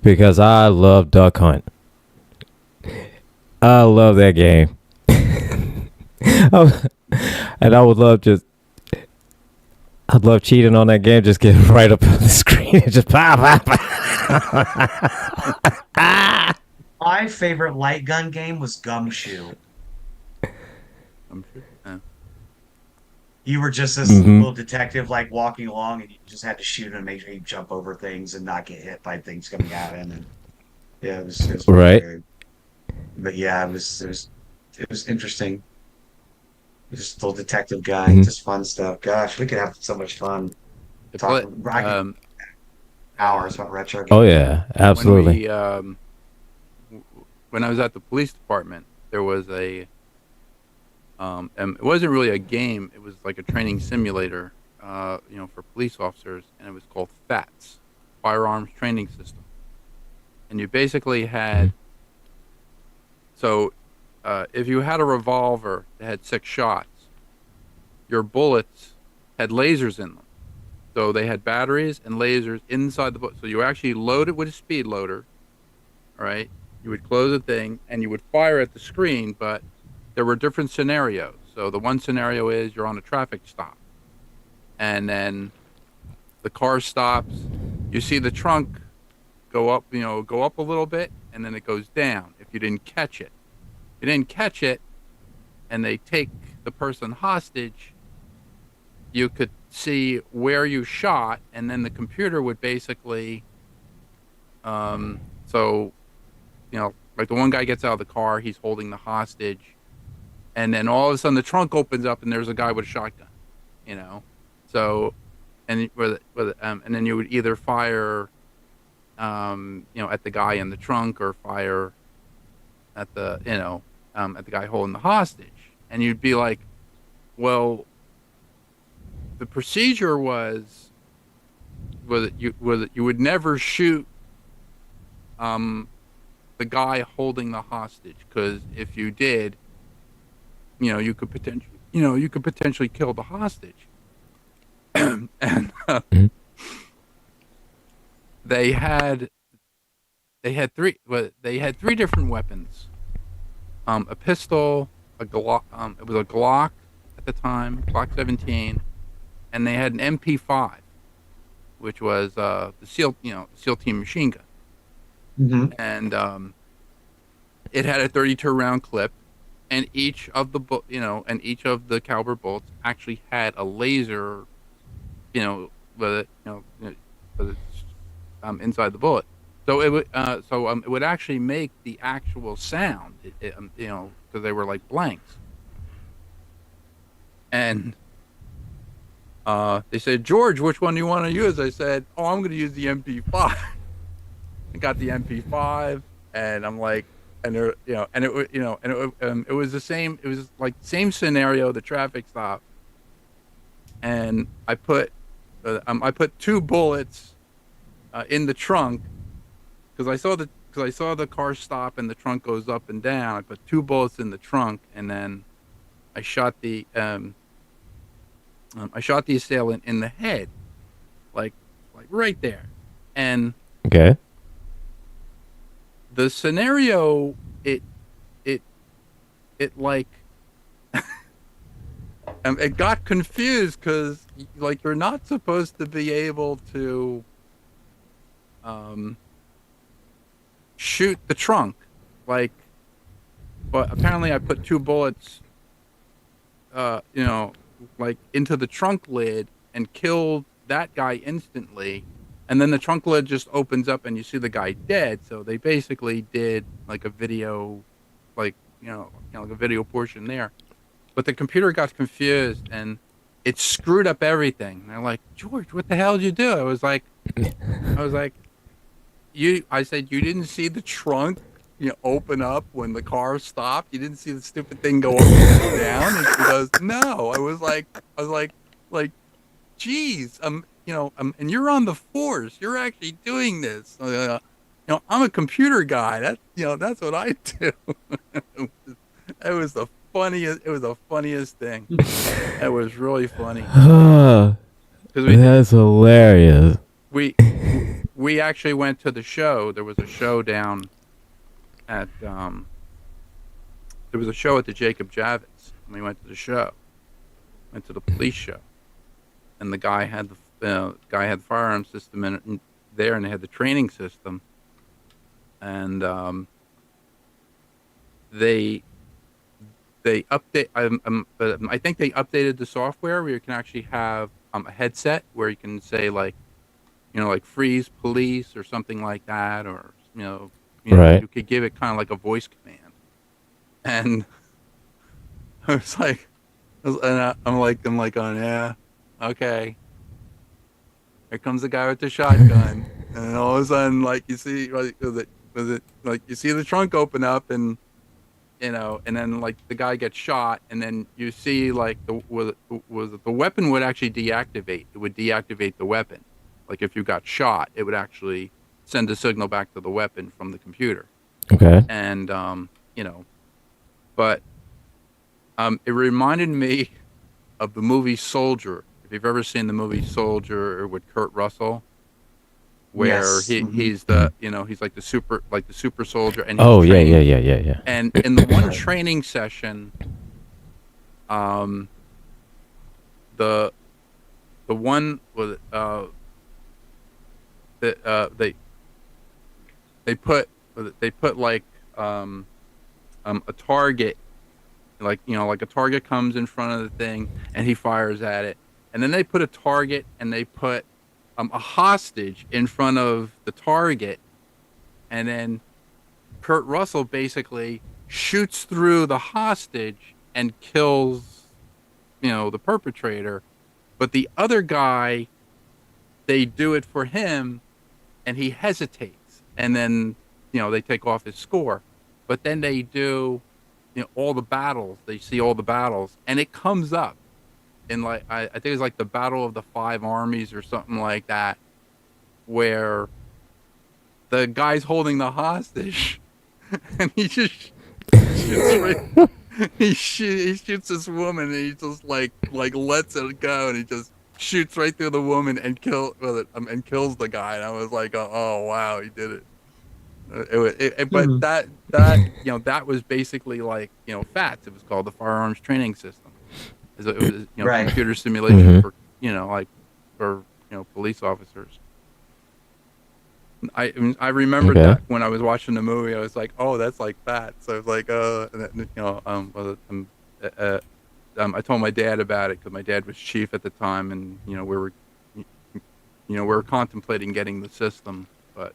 because I love Duck Hunt. I love that game. And I would love just I'd love cheating on that game. Just get right up on the screen and just pop, pop, pop. My favorite light gun game was Gumshoe. I'm sure. You were just this Mm-hmm. little detective, like walking along, and you just had to shoot him and make sure you jump over things and not get hit by things coming at him. And yeah, it was pretty Right. good. But yeah, it was interesting. Just little detective guy, Mm-hmm. just fun stuff. Gosh, we could have so much fun It play, talking. I could hours uh, about retro Oh games. yeah, when absolutely. we when I was at the police department, there was it wasn't really a game. It was like a training simulator, for police officers, and it was called FATS, Firearms Training System. And you basically Mm-hmm. had so if you had a revolver that had 6 shots, your bullets had lasers in them. So they had batteries and lasers inside the bullet. So you actually load it with a speed loader, all right? You would close the thing and you would fire at the screen, but there were different scenarios. So the one scenario is you're on a traffic stop, and then the car stops. You see the trunk go up a little bit, and then it goes down if you didn't catch it. If you didn't catch it, and they take the person hostage, you could see where you shot, and then the computer would basically, so, like the one guy gets out of the car, he's holding the hostage, and then all of a sudden the trunk opens up, and there's a guy with a shotgun, you know, so, and then you would either fire, at the guy in the trunk or fire at at the guy holding the hostage, and you'd be like, well, the procedure was that you would never shoot um, the guy holding the hostage, because if you did, you could potentially kill the hostage. And Mm-hmm. they had they had three different weapons: a pistol, a Glock. It was a Glock at the time, Glock 17, and they had an MP5, which was the SEAL Team machine gun, Hmm. and it had a 32 round clip, and each of the caliber bolts actually had a laser, with it, with it, inside the bullet. So it would actually make the actual sound, because they were like blanks. And they said, George, which one do you want to use? I said, oh, I'm going to use the MP5. I got the MP5, and I'm like, and there, and it was the same. It was like same scenario, the traffic stop, and I put 2 bullets in the trunk, because I saw the car stop and the trunk goes up and down. I put 2 bullets in the trunk, and then I shot the assailant in the head, like right there, and Okay. the scenario, it it it like it got confused, because like you're not supposed to be able to um shoot the trunk, like, but apparently I put 2 bullets you know like into the trunk lid and killed that guy instantly, and then the trunk lid just opens up and you see the guy dead. So they basically did like a video, like, like a video portion there, but the computer got confused and it screwed up everything. And they're like, George, what the hell did you do? I was like, I said, you didn't see the trunk, open up when the car stopped? You didn't see the stupid thing go up and then down? And she goes, no. I was like, geez, and you're on the force. You're actually doing this. I'm a computer guy. That's what I do. It was the funniest. It was the funniest thing. It was really funny, because That's hilarious. we we actually went to the show. There was a show down at there was a show at the Jacob Javits, and we went to the show. Went to the police show, and the guy had the firearm system in it and there, and they had the training system, and they update. I think they updated the software where you can actually have a headset where you can say like, like freeze police or something like that, or Right. you could give it kind of like a voice command, and I was like, I'm like, oh yeah, okay. Here comes the guy with the shotgun, and all of a sudden, like you see, like like you see the trunk open up, and and then like the guy gets shot, and then you see like the weapon would actually deactivate. It would deactivate the weapon. Like if you got shot, it would actually send a signal back to the weapon from the computer. Okay. And but it reminded me of the movie Soldier. If you've ever seen the movie Soldier with Kurt Russell, where Yes. Hmm. he's the he's like the super soldier, and he's Oh yeah, yeah, trained. yeah, yeah, yeah. And in the one Right. training session, um, the one was the, they put like a target, like like a target comes in front of the thing, and he fires at it, and then they put a target, and they put a hostage in front of the target, and then Kurt Russell basically shoots through the hostage and kills, the perpetrator. But the other guy, they do it for him, and he hesitates, and then they take off his score. But then they do, all the battles. They see all the battles, and it comes up in like I think it's like the Battle of the Five Armies or something like that, where the guy's holding the hostage, and he just shoots right. He shoots this woman, and he just like lets it go, and he just shoots right through the woman and and kills the guy. And I was like, oh wow, he did it. But Hmm. that was basically like FATS. It was called the Firearms Training System. It was Right. computer simulation Mm-hmm. for like for police officers. I remembered Okay. that when I was watching the movie, I was like, "Oh, that's like that." So I was like, and then, I told my dad about it because my dad was chief at the time, and we were contemplating getting the system, but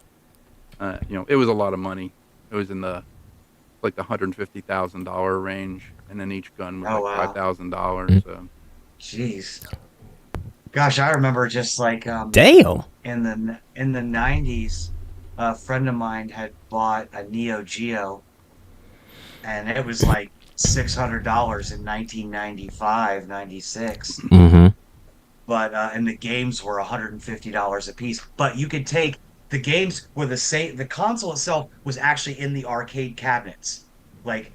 it was a lot of money. It was in the $150,000 range, and then each gun was Oh like wow. $5,000. So Jeez. Gosh, I remember just like Damn. in the 90s, a friend of mine had bought a Neo Geo, and it was like $600 in 1995, 96. Mm-hmm. But and the games were $150 a piece. But you could take the games were the same. The console itself was actually in the arcade cabinets, like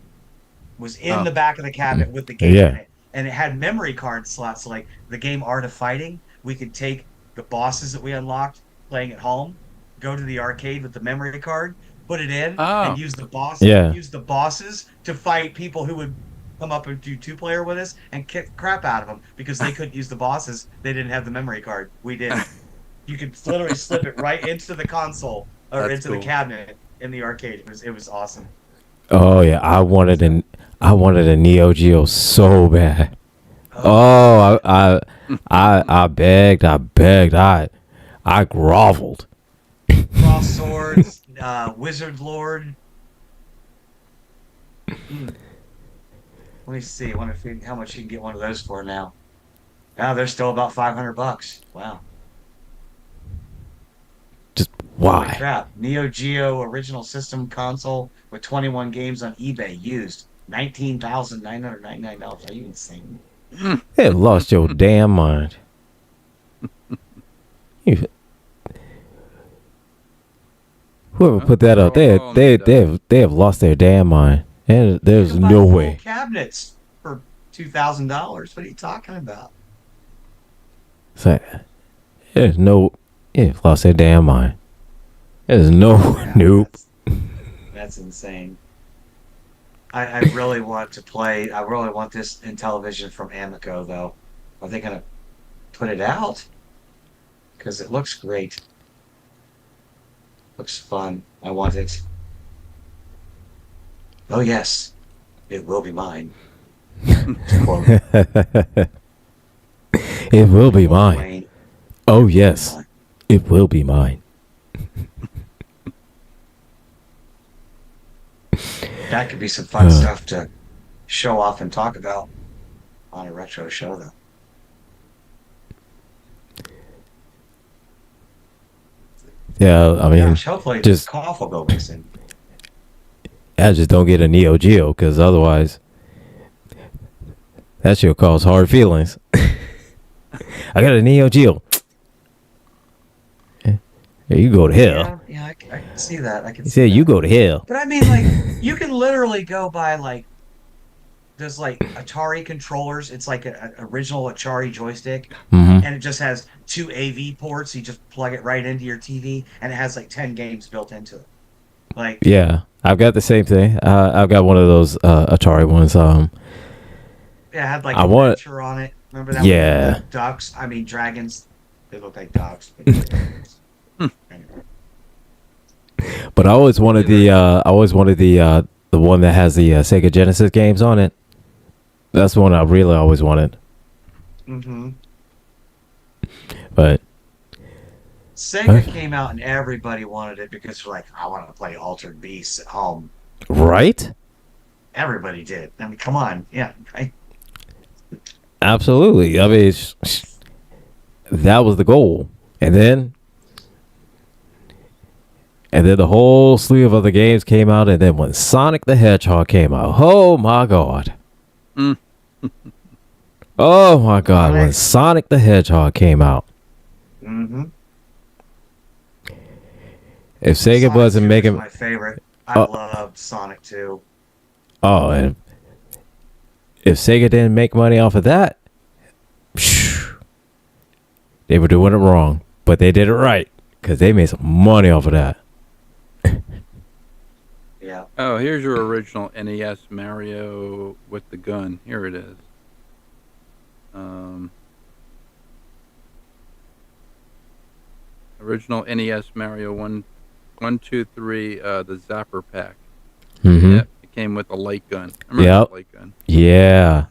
was in oh the back of the cabinet with the game in Yeah. it, and it had memory card slots. So like the game Art of Fighting, we could take the bosses that we unlocked playing at home, go to the arcade with the memory card, put it in, and oh Yeah. use the bosses to fight people who would come up and do two-player with us and kick the crap out of them because they couldn't use the bosses. They didn't have the memory card. We did. You could literally slip it right into the console or that's into the cool. cabinet in the arcade. It was awesome. Oh yeah. So, I wanted a Neo Geo so bad. oh man. Oh, I begged. I groveled. Cross swords, wizard lord. Hmm. Let me see. I wonder how much you can get one of those for now. Now they're still about $500. Wow. Just Holy why? crap. Neo Geo original system console with 21 games on eBay used. $19,999. Are you insane? They have lost your damn mind. You- Whoever Well, put that up, they have lost their damn mind. And You there's can buy no full way. cabinets for $2,000. What are you talking about? It's like, there's no. They've lost their damn mind. There's no. Yeah, Nope. that's insane. I really want to play. I really want this in television from Amico, though. Are they going to put it out because it looks great. Looks fun. I want it. Oh yes, it will be mine. To quote It will be Lil mine. Wayne, Oh, it will be yes. mine. It will be mine. That could be some fun stuff to show off and talk about on a retro show, though. Yeah, I mean, Gosh, hopefully this just cough will go missing. I just don't get a Neo Geo because otherwise that shit cause hard feelings. I got a Neo Geo. Hey, you go to hell. Yeah, I can see that. I can He see said, "You that. go to hell." But I mean, like, you can literally go by like there's like Atari controllers. It's like an original Atari joystick, Hmm. and it just has two AV ports. You just plug it right into your TV, and it has like 10 games built into it. Like, Yeah, I've got the same thing. I've got one of those Atari ones. it had like I want. adventure on it. Remember that one? Yeah, The ducks. I mean, dragons. They look like ducks. But anyway. but I always wanted the one that has the Sega Genesis games on it. That's the one I really always wanted. Mm-hmm. But Sega came out and everybody wanted it because they're like, I want to play Altered Beasts at home. right, Everybody did. I mean, come on. Yeah. absolutely. I mean, that was the goal, and then the whole slew of other games came out, and then when Sonic the Hedgehog came out, oh my god. Mm. Oh my god, when Right. Sonic the Hedgehog came out. Mm-hmm. If Sega Sonic wasn't 2 making is my favorite. I Oh. loved Sonic 2. and if Sega didn't make money off of that, they were doing it wrong. But they did it right because they made some money off of that. Yeah. Oh, here's your original NES Mario with the gun. Here it is. Original NES Mario 1, 2, 3, the Zapper pack. Mm-hmm. Yep, it came with a light gun. I remember Yep. the light gun. Yeah.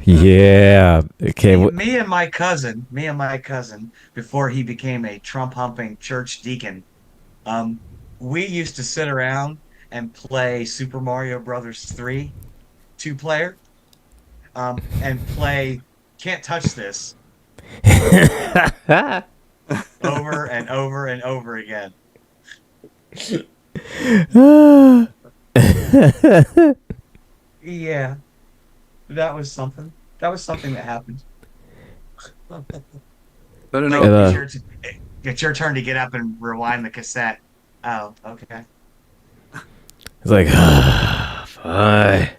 Yeah. It came with. Me and my cousin, before he became a Trump humping church deacon, we used to sit around and play Super Mario Brothers 3 two-player, and play Can't Touch This over and over and over again. Yeah, that was something. That was something that happened. I don't And, know. It's your turn to get up and rewind the cassette. Oh, okay. It's like, fine.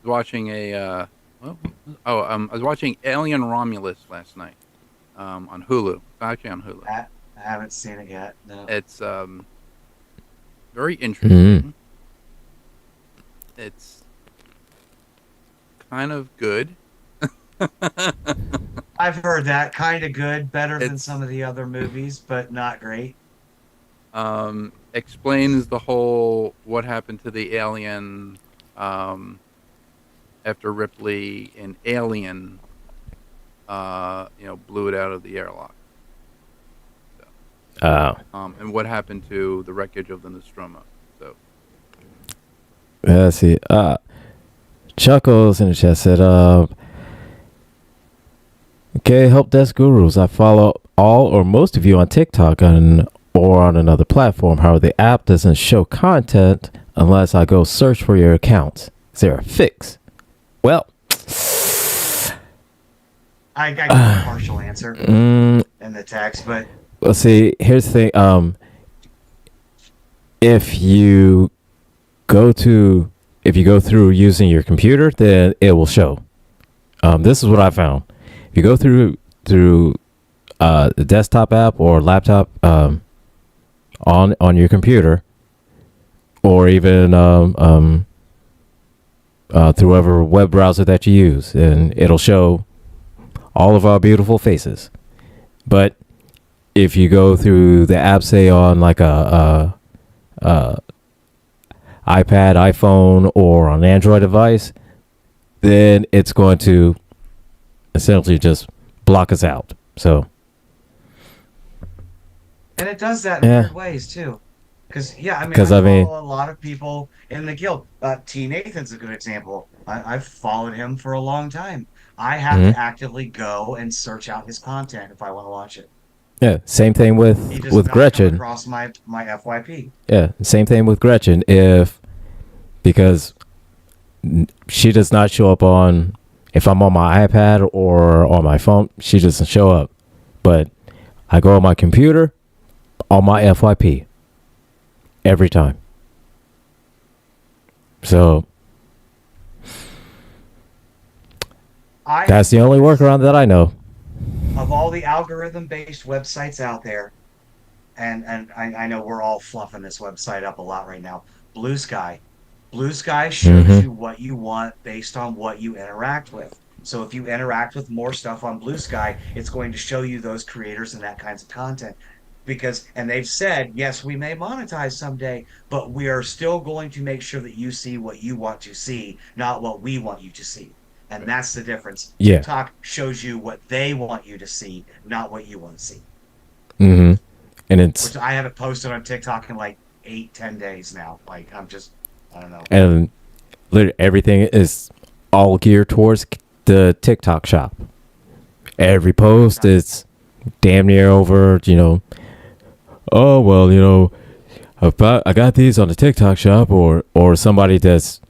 Watching a I was watching Alien Romulus last night on Hulu. It's actually on Hulu. I haven't seen it yet. No. It's very interesting. It's kind of good. I've heard that kind of good, better than It's- some of the other movies, but not great. Explains the whole what happened to the alien after Ripley in Alien blew it out of the airlock. And what happened to the wreckage of the Nostromo. So Let's see. Chuckles in the chat said, okay, help desk gurus. I follow all or most of you on TikTok or on another platform. However, the app doesn't show content unless I go search for your accounts. Is there a fix? Well, I got a partial answer in the text, but let's see. Here's the thing. If you go through using your computer, then it will show. This is what I found. If you go through the desktop app or laptop on your computer, or even through whatever web browser that you use, and it'll show all of our beautiful faces. But if you go through the app, say on like a iPad, iPhone, or on Android device, then it's going to essentially just block us out. So, And it does that in yeah, weird ways too. Because yeah, I mean, because I I mean, follow a lot of people in the guild. T. Nathan's a good example. I've followed him for a long time. I have mhm. to actively go and search out his content if I want to watch it. Yeah, same thing He does with not come Gretchen. across my FYP. Yeah, same thing with Gretchen. If because she does not show up on if I'm on my iPad or on my phone, she doesn't show up. But I go on my computer on my FYP every time. So I that's have the only noticed workaround that I know. of all the algorithm-based websites out there, and I know we're all fluffing this website up a lot right now. Blue Sky. Blue Sky shows Hmm. you what you want based on what you interact with. So if you interact with more stuff on Blue Sky, it's going to show you those creators and that kinds of content. Because, and they've said, yes, we may monetize someday, but we are still going to make sure that you see what you want to see, not what we want you to see. And that's the difference. Yeah. TikTok shows you what they want you to see, not what you want to see. Hmm. And it's Which I haven't posted on TikTok in like 8, 10 days now. Like I'm just, I don't know. and literally everything is all geared towards the TikTok shop. Every post is damn near over, oh well, I got these on the TikTok shop, or somebody that's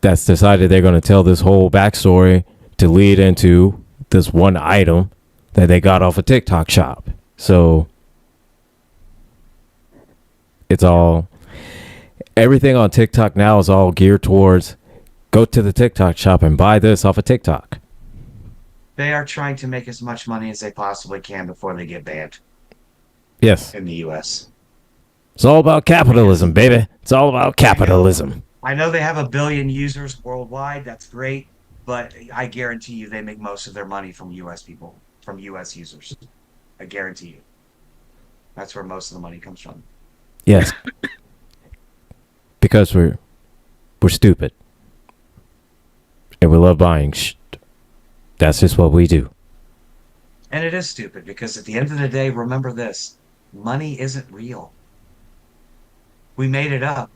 decided they're going to tell this whole backstory to lead into this one item that they got off a TikTok shop. So it's all everything on TikTok now is all geared towards go to the TikTok shop and buy this off of TikTok. They are trying to make as much money as they possibly can before they get banned Yes. in the US. It's all about capitalism, Because baby. It's all about capitalism. I know they have a billion users worldwide. That's great. But I guarantee you they make most of their money from US people, from US users. I guarantee you. That's where most of the money comes from. Yes. Because we're stupid. And we love buying That's just what we do. And it is stupid because at the end of the day, remember this money isn't real. We made it up.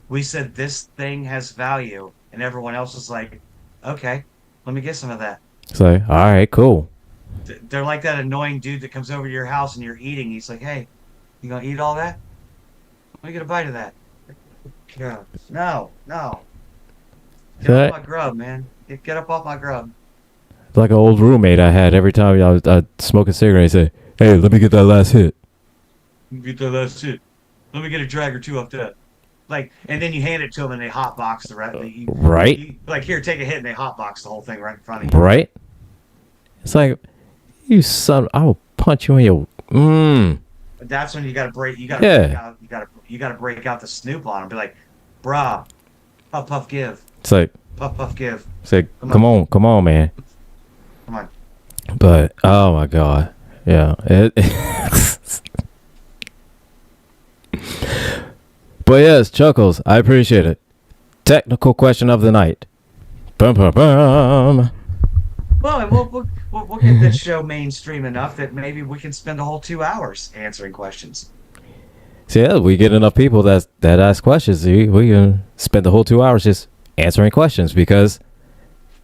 We said this thing has value, and everyone else was like, okay, let me get some of that. So, all right, cool. They're like that annoying dude that comes over to your house and you're eating. He's like, hey, you gonna eat all that? Let me get a bite of that. Yeah. No, no. Get off my grub, man. Get up off my grub. Like an old roommate I had every time I'd smoke a cigarette, he'd say, hey, let me get that last hit. Get that last shit. Let me get a drag or two off that. Like, and then you hand it to them and they hotbox the right. Right? Like, here, take a hit, and they hotbox the whole thing right in front of you. Right? It's like, you son, I will punch you in your. But that's when you got to break. You got to Yeah. break out. You got to break out the Snoop on them. Be like, brah, puff puff give, It's like, puff puff give. come on, man. Come on. But, oh my God. Yeah. But yes, Chuckles, I appreciate it. Technical question of the night. Bum, bum, bum. Well, and we'll get this show mainstream enough that maybe we can spend a whole 2 hours answering questions. So yeah, we get enough people that ask questions. We can spend the whole 2 hours just answering questions because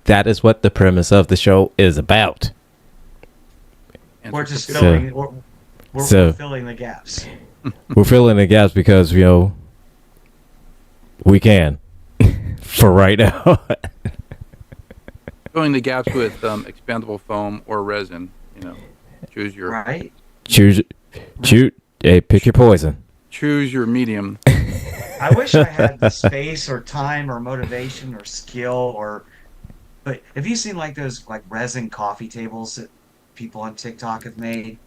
that is what the premise of the show is about. We're just So- filling. We're so- filling the gaps. We're filling the gaps because we can for right now. Filling the gaps with expandable foam or resin. Choose your Right. choose. Hey, pick your poison. choose your medium. I wish I had the space or time or motivation or skill but have you seen like those like resin coffee tables that people on TikTok have made?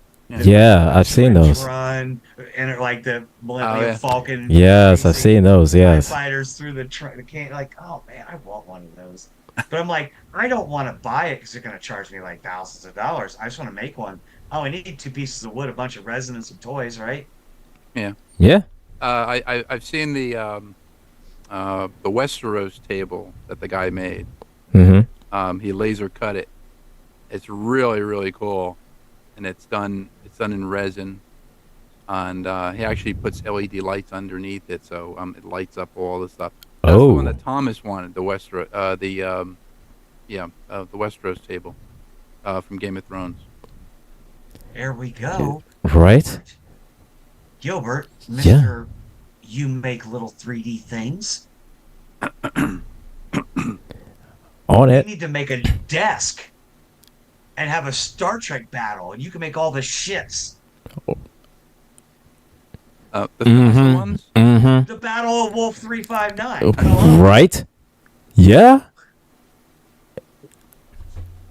Yeah, I've seen those. Run and like the Oh Millennium yeah. Falcon Yes, I've racing seen those. TIE Yes. fighters through the can. Like, oh man, I want one of those. But I'm like, I don't want to buy it because they're going to charge me like thousands of dollars. I just want to make one. Oh, I need two pieces of wood, a bunch of resin, and some toys, right? Yeah. Yeah. I've seen the Westeros table that the guy made. Mm-hmm. He laser cut it. It's really really cool, and it's done in resin. And he actually puts LED lights underneath it, so it lights up all the stuff. That's the one Oh. that Thomas wanted, the Westeros, the Westeros table from Game of Thrones. There we go. Right. Gilbert, Yeah. Mr. You make little 3D things. On You it. need to make a desk and have a Star Trek battle, and you can make all the shits. The faster ones. Mm-hmm. The Battle of Wolf 359. Hello? Right. Yeah.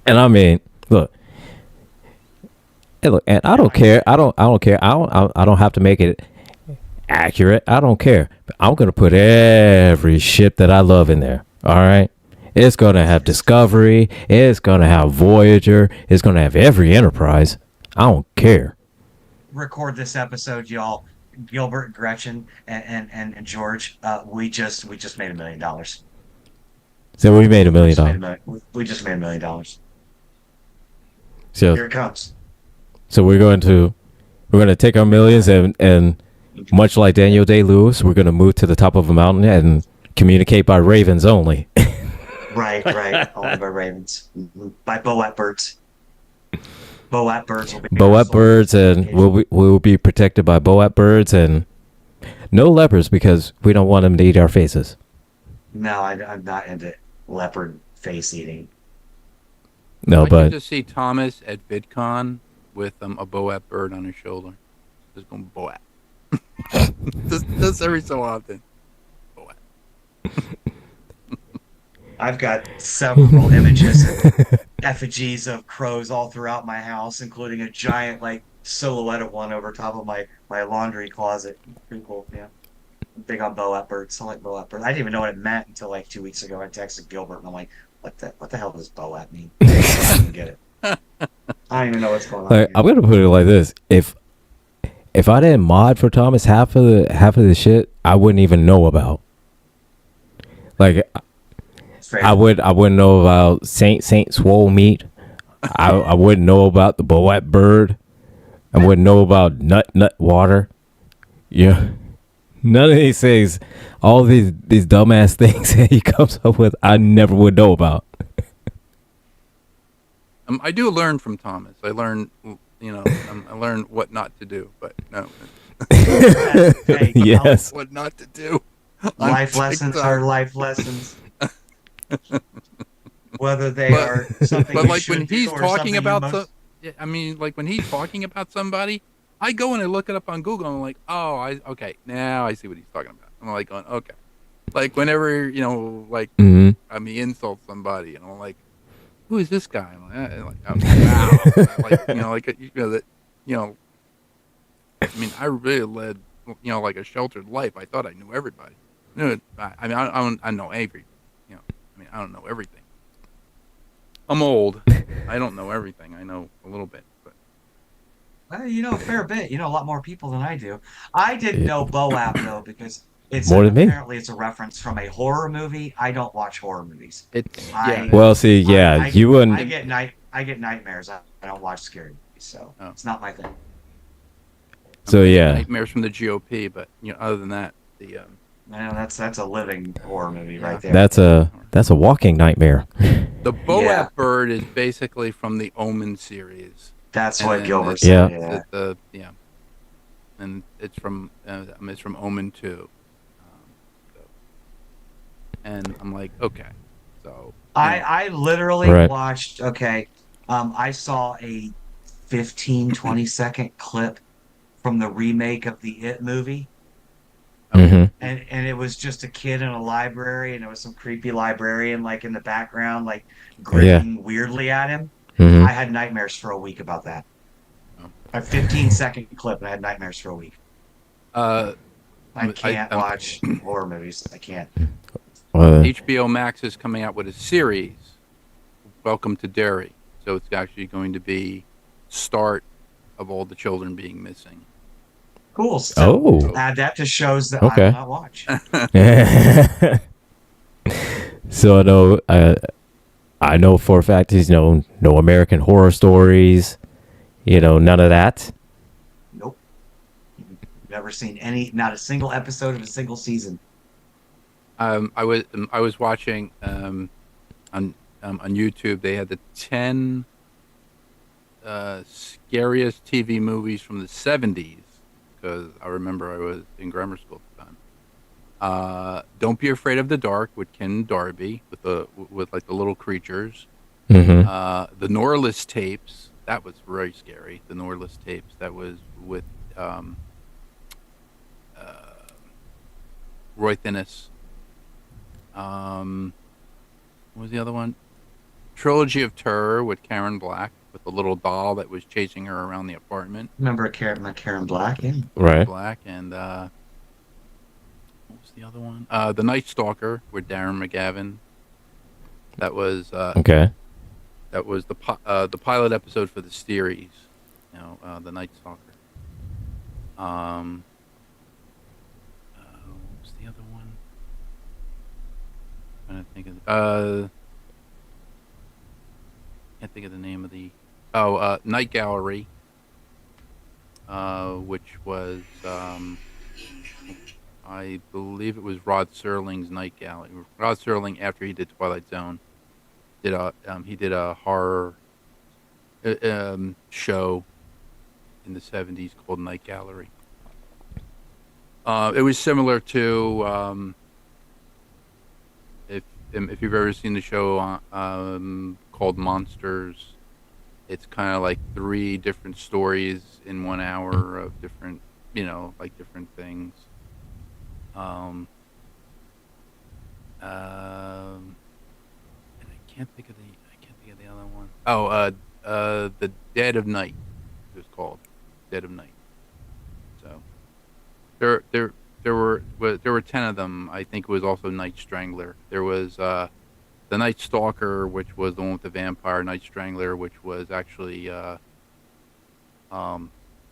And I mean, look. Hey, look, and I don't care. I don't care. I don't have to make it accurate. I don't care. I'm gonna put every ship that I love in there. All right. It's gonna have Discovery. It's gonna have Voyager. It's gonna have every Enterprise. I don't care. Record this episode, y'all. Gilbert, Gretchen, and George. We just made $1 million. So we made $1 We just made million. we just made $1 million. So Here it comes. so we're gonna take our millions and much like Daniel Day-Lewis, we're gonna move to the top of a mountain and communicate by ravens only. Right. Only by ravens. By Boat birds. Boat birds will be Boat birds, and we'll be protected by boat birds and no leopards because we don't want them to eat our faces. No, I'm not into leopard face eating. No, I but can just see Thomas at VidCon with a Boat bird on his shoulder, just going Boat. just every so often. Boat. I've got several images and effigies of crows all throughout my house, including a giant like silhouette of one over top of my laundry closet. Pretty cool, yeah. I'm big on boat birds. I like boat birds. I didn't even know what it meant until like 2 weeks ago. I texted Gilbert and I'm like, what the hell does boat mean? I don't even get it. I don't even know what's going on. like, I'm gonna put it like this: if I didn't mod for Thomas, half of the shit I wouldn't even know about. Like Fair. I wouldn't know about Saint Swole meat. I wouldn't know about the boat bird. I wouldn't know about nut water. Yeah. None of these things, all these dumbass things that he comes up with, I never would know about. I do learn from Thomas. I learn, I learn what not to do, but no. Hey, Yes. What not to do. life lessons are life lessons. Whether they are something But you like should when do he's or talking something you about must- like when he's talking about somebody, I go and I look it up on Google and I'm like, oh, okay, now I see what he's talking about. I'm like going, okay. Like whenever, Mm-hmm. he insults somebody and I'm like, who is this guy? I'm like, wow. I really led, like a sheltered life. I thought I knew everybody. I don't know every, I don't know everything. I'm old. I don't know everything. I know a little bit, but Well, you know a fair bit. You know a lot more people than I do. I didn't know Boap though because More than me. apparently it's a reference from a horror movie. I don't watch horror movies. it's I- Well, see, yeah, I you wouldn't. I get nightmares. I don't watch scary movies, so Oh. it's not my thing. So yeah, nightmares from the GOP. But other than that, Man, that's a living horror movie Yeah. right there. that's a walking nightmare. the Boat Yeah. bird is basically from the Omen series. That's And what then Gilbert it's- said. Yeah. Yeah. And it's from Omen 2. And I'm like, okay, so I literally Right. watched. Okay, I saw a 15-20 second clip from the remake of the It movie. Mm-hmm. And it was just a kid in a library, and there was some creepy librarian like in the background, like grinning weirdly at him. Mm-hmm. I had nightmares for a week about that. A 15-second clip, and I had nightmares for a week. Uh, I I can't watch horror movies. I can't. HBO Max is coming out with a series, Welcome to Derry. So it's actually going to be start of all the children being missing. Cool. So Oh, add that to shows that I will okay. not watch. So I know for a fact he's no American Horror Stories, none of that. Nope. Never seen not a single episode of a single season. I was watching on YouTube. They had the 10 scariest TV movies from the 70s, because I remember I was in grammar school at the time. Don't Be Afraid of the Dark with Ken Darby with like the little creatures. Mm-hmm. The Norliss tapes, that was very scary. The Norliss tapes, that was with Roy Thinnis. What was the other one? Trilogy of Terror with Karen Black, with the little doll that was chasing her around the apartment. Remember Karen Black? Yeah. Right. Black, and what was the other one? The Night Stalker with Darren McGavin. That was Okay. that was the pilot episode for the series. The Night Stalker. What was the other one? I'm trying to think of can't think of the name of the Night Gallery, which was I believe it was Rod Serling's Night Gallery. Rod Serling, after he did Twilight Zone, did a horror show in the 70s called Night Gallery. It was similar to if you've ever seen the show called Monsters. It's kind of like 3 different stories in 1 hour of different, like different things. And I can't think of the other one. The Dead of Night. It was called Dead of Night. So there were 10 of them. I think it was also Night Strangler. There was the Night Stalker, which was the one with the vampire. Night Strangler, which was actually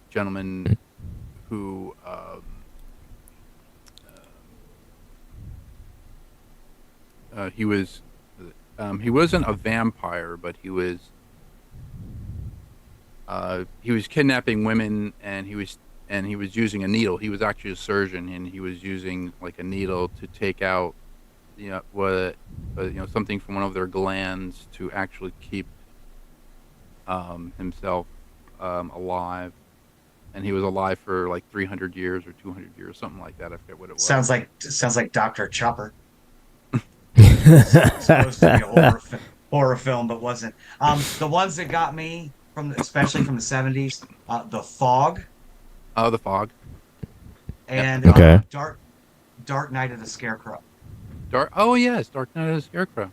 gentleman who he wasn't a vampire, but he was kidnapping women, and he was using a needle. He was actually a surgeon, and he was using like a needle to take out something from one of their glands to actually keep himself alive. And he was alive for like 300 years or 200 years, something like that. I forget what it was. Sounds like Dr. Chopper. Supposed to be a horror film, but wasn't. The ones that got me especially from the 70s, The Fog. Oh, The Fog. And Okay. Dark Night of the Scarecrow. Oh yes, Dark Knight of the Scarecrow.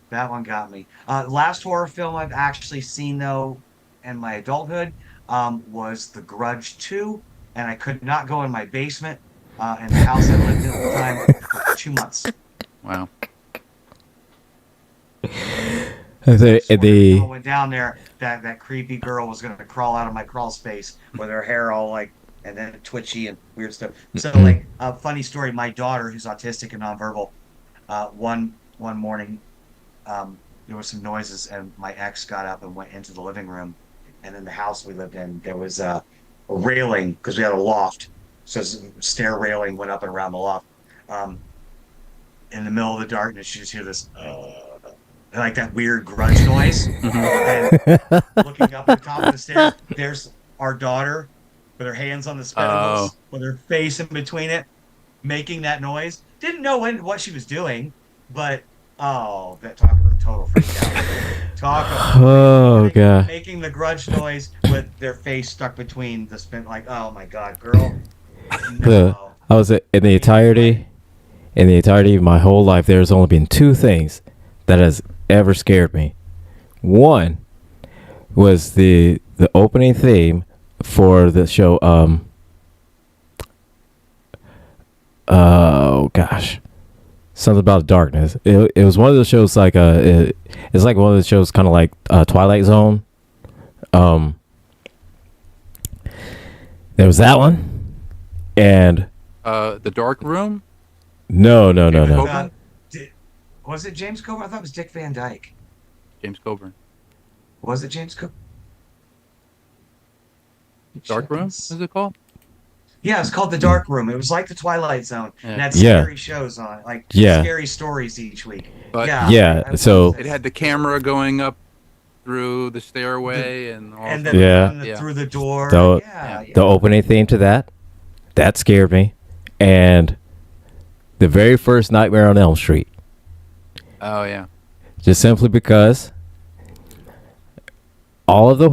That one got me. Last horror film I've actually seen though in my adulthood was The Grudge 2, and I could not go in my basement in the house I lived in at the time for 2 months. Wow. The I went down there, that creepy girl was going to crawl out of my crawl space with her hair all like, and then twitchy and weird stuff. So like a funny story, my daughter, who's autistic and nonverbal, one morning, there were some noises and my ex got up and went into the living room, and in the house we lived in, there was a railing because we had a loft. So stair railing went up and around the loft. In the middle of the darkness, you just hear this, like that weird grunge noise. And looking up at the top of the stairs, there's our daughter with her hands on the spectacles, with her face in between it, making that noise. Didn't know what she was doing, but that talk about a total freak out. God. Making the grudge noise with their face stuck between the spin. Like, oh my god, girl. No. I was in the entirety of my whole life. There's only been 2 things that has ever scared me. One was the opening theme for the show. Oh gosh, something about darkness. It was one of those shows like it's like one of those shows kind of like Twilight Zone. There was that one, and The Dark Room. no. Coburn? Was it James Coburn? I thought it was Dick Van Dyke. James Coburn. Was it James Coburn? Dark Room, is it called? Yeah, it's called The Dark Room. It was like the Twilight Zone. Yeah. And had Yeah. scary shows on it, like Yeah. scary stories each week. But Yeah, so- it had the camera going up through the stairway and all. and sorts then Yeah. through the door. So- yeah. The opening theme to that scared me, and the very first Nightmare on Elm Street, Oh yeah. just simply because all of the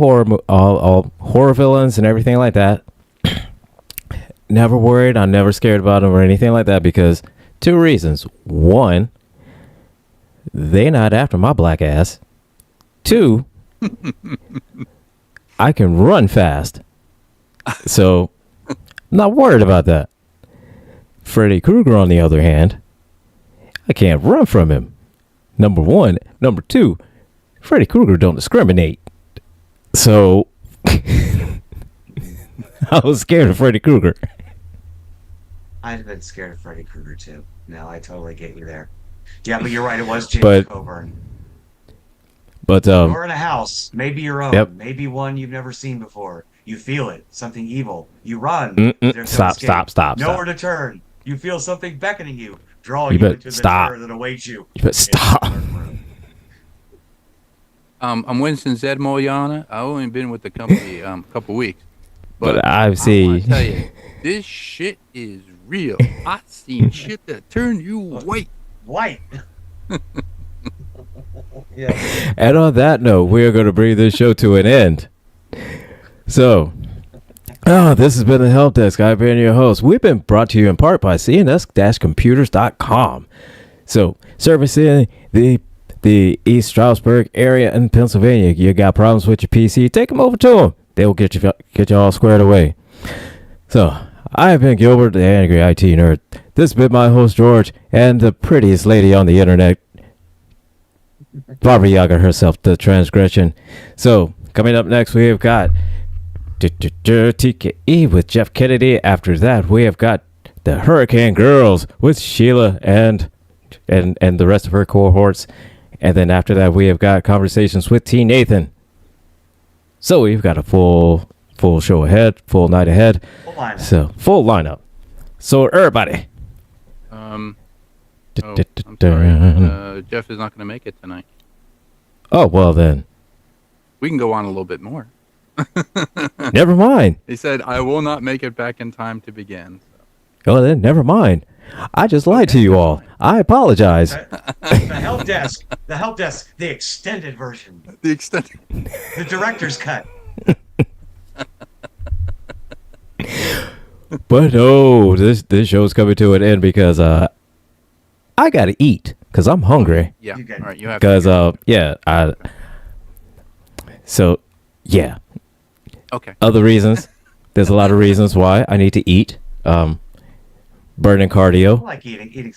all horror villains and everything like that. Never worried. I'm never scared about them or anything like that because two reasons. One, they not after my black ass. Two, I can run fast. So, I'm not worried about that. Freddy Krueger, on the other hand, I can't run from him. Number one. Number two, Freddy Krueger don't discriminate. So, I was scared of Freddy Krueger. I'd have been scared of Freddy Krueger too. No, I totally get you there. Yeah, but you're right. It was James But- Coburn. But, You're in a house, maybe your own, Yep. maybe one you've never seen before. You feel it, something evil. You run. Mm-mm. There's no Stop, escape. stop, stop, Nowhere stop. to turn. You feel something beckoning you, drawing You you, better into the stop. terror that awaits you. You better stop. I'm Winston Zed Moyana. I've only been with the company a couple weeks, But I I want see. to tell you, this shit is real. I seen shit that turn you white. White. Yeah. And on that note, we are going to bring this show to an end. So, this has been the Help Desk. I've been your host. We've been brought to you in part by cns-computers.com. So, servicing the East Stroudsburg area in Pennsylvania. You got problems with your PC? Take them over to them. They will get you all squared away. So, I've been Gilbert, the Angry IT Nerd. This has been my host, George, and the prettiest lady on the internet, Barbara Yaga herself, the transgression. So, coming up next, we have got TKE with Jeff Kennedy. After that, we have got the Hurricane Girls with Sheila and the rest of her cohorts. And then after that, we have got conversations with T. Nathan. So we've got a full show ahead, full night ahead. Full lineup. So full lineup. So everybody. I'm sorry. Jeff is not going to make it tonight. Oh well then. We can go on a little bit more. Never mind. He said, "I will not make it back in time to begin." So. Oh then, never mind. I just lied to you all. I apologize. The help desk. The help desk. The extended version. The extent. The director's cut. But no, this show's coming to an end because I gotta eat because I'm hungry. Yeah. You get it. All right. You have. Because So yeah, Okay. other reasons. There's a lot of reasons why I need to eat. Burning I cardio. like eating.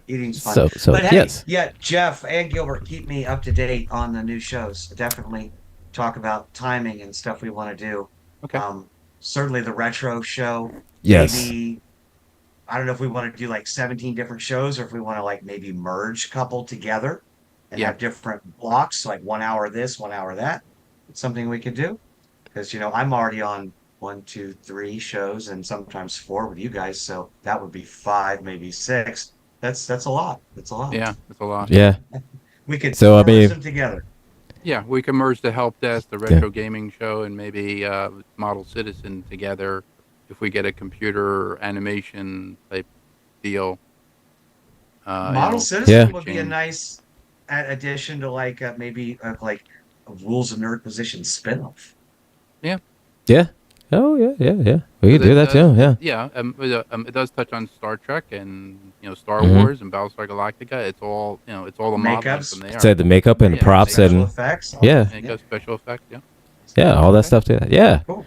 Eating's fun. So But hey, yes. yeah, Jeff and Gilbert, keep me up to date on the new shows. Definitely talk about timing and stuff we want to do. Okay. Certainly the retro show. Yes. Maybe, I don't know if we want to do like 17 different shows or if we want to like maybe merge a couple together and Yeah. have different blocks, like 1 hour this, 1 hour that. It's something we could do. Because, I'm already on 1, 2, 3 shows and sometimes 4 with you guys. So that would be 5, maybe 6. That's a lot. That's a lot. Yeah, it's a lot. Yeah. We could So, I merge mean- them together. Yeah, we can merge the Help Desk, the Retro Gaming Show, and maybe Model Citizen together if we get a computer animation type deal. Model Citizen Yeah. would be a nice addition to like maybe like a Rules of Nerd Position spinoff. Yeah. Oh yeah. We can do that too. Yeah. Yeah, it does touch on Star Trek and Star Mhm. Wars and Battlestar Galactica. It's all it's all the modeling Makeups. from there. Said the makeup and Yeah, props Special and effects. yeah. And it goes special effects. Yeah. all that stuff too. Yeah. Cool.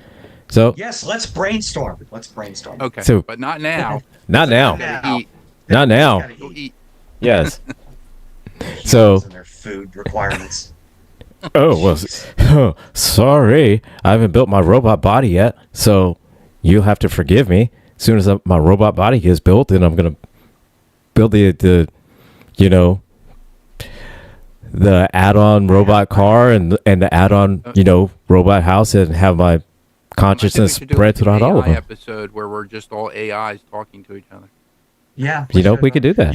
So Yes, let's brainstorm. Let's brainstorm. Okay, So- but not now. not now, Gotta eat. not now. Gotta Go eat. eat. Yes. So- Humans and their food requirements. Oh well, sorry, I haven't built my robot body yet, so you'll have to forgive me. As soon as my robot body gets built, then I'm gonna build the you know, the add-on robot car and the add-on robot house, and have my I think we consciousness should do spread throughout all of AI them. episode where we're just all AIs talking to each other. Yeah, We could do that.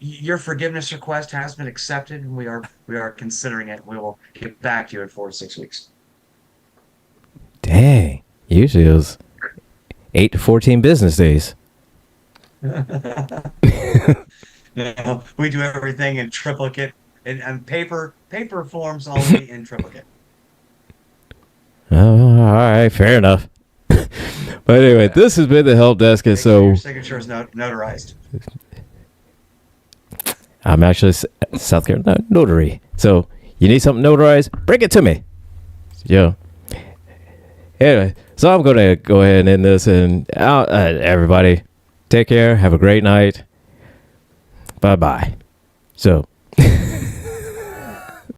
Your forgiveness request has been accepted, and we are considering it. We will get back to you in 4 to 6 weeks. Dang, usually it was 8 to 14 business days. We do everything in triplicate and paper forms only in triplicate. Oh, all right, fair enough. But anyway, this has been the help desk, and Make sure so your signature is notarized. I'm actually a South Carolina notary. So you need something notarized, bring it to me. Yeah. Anyway, so I'm gonna go ahead and end this, and everybody, take care. Have a great night. Bye bye. So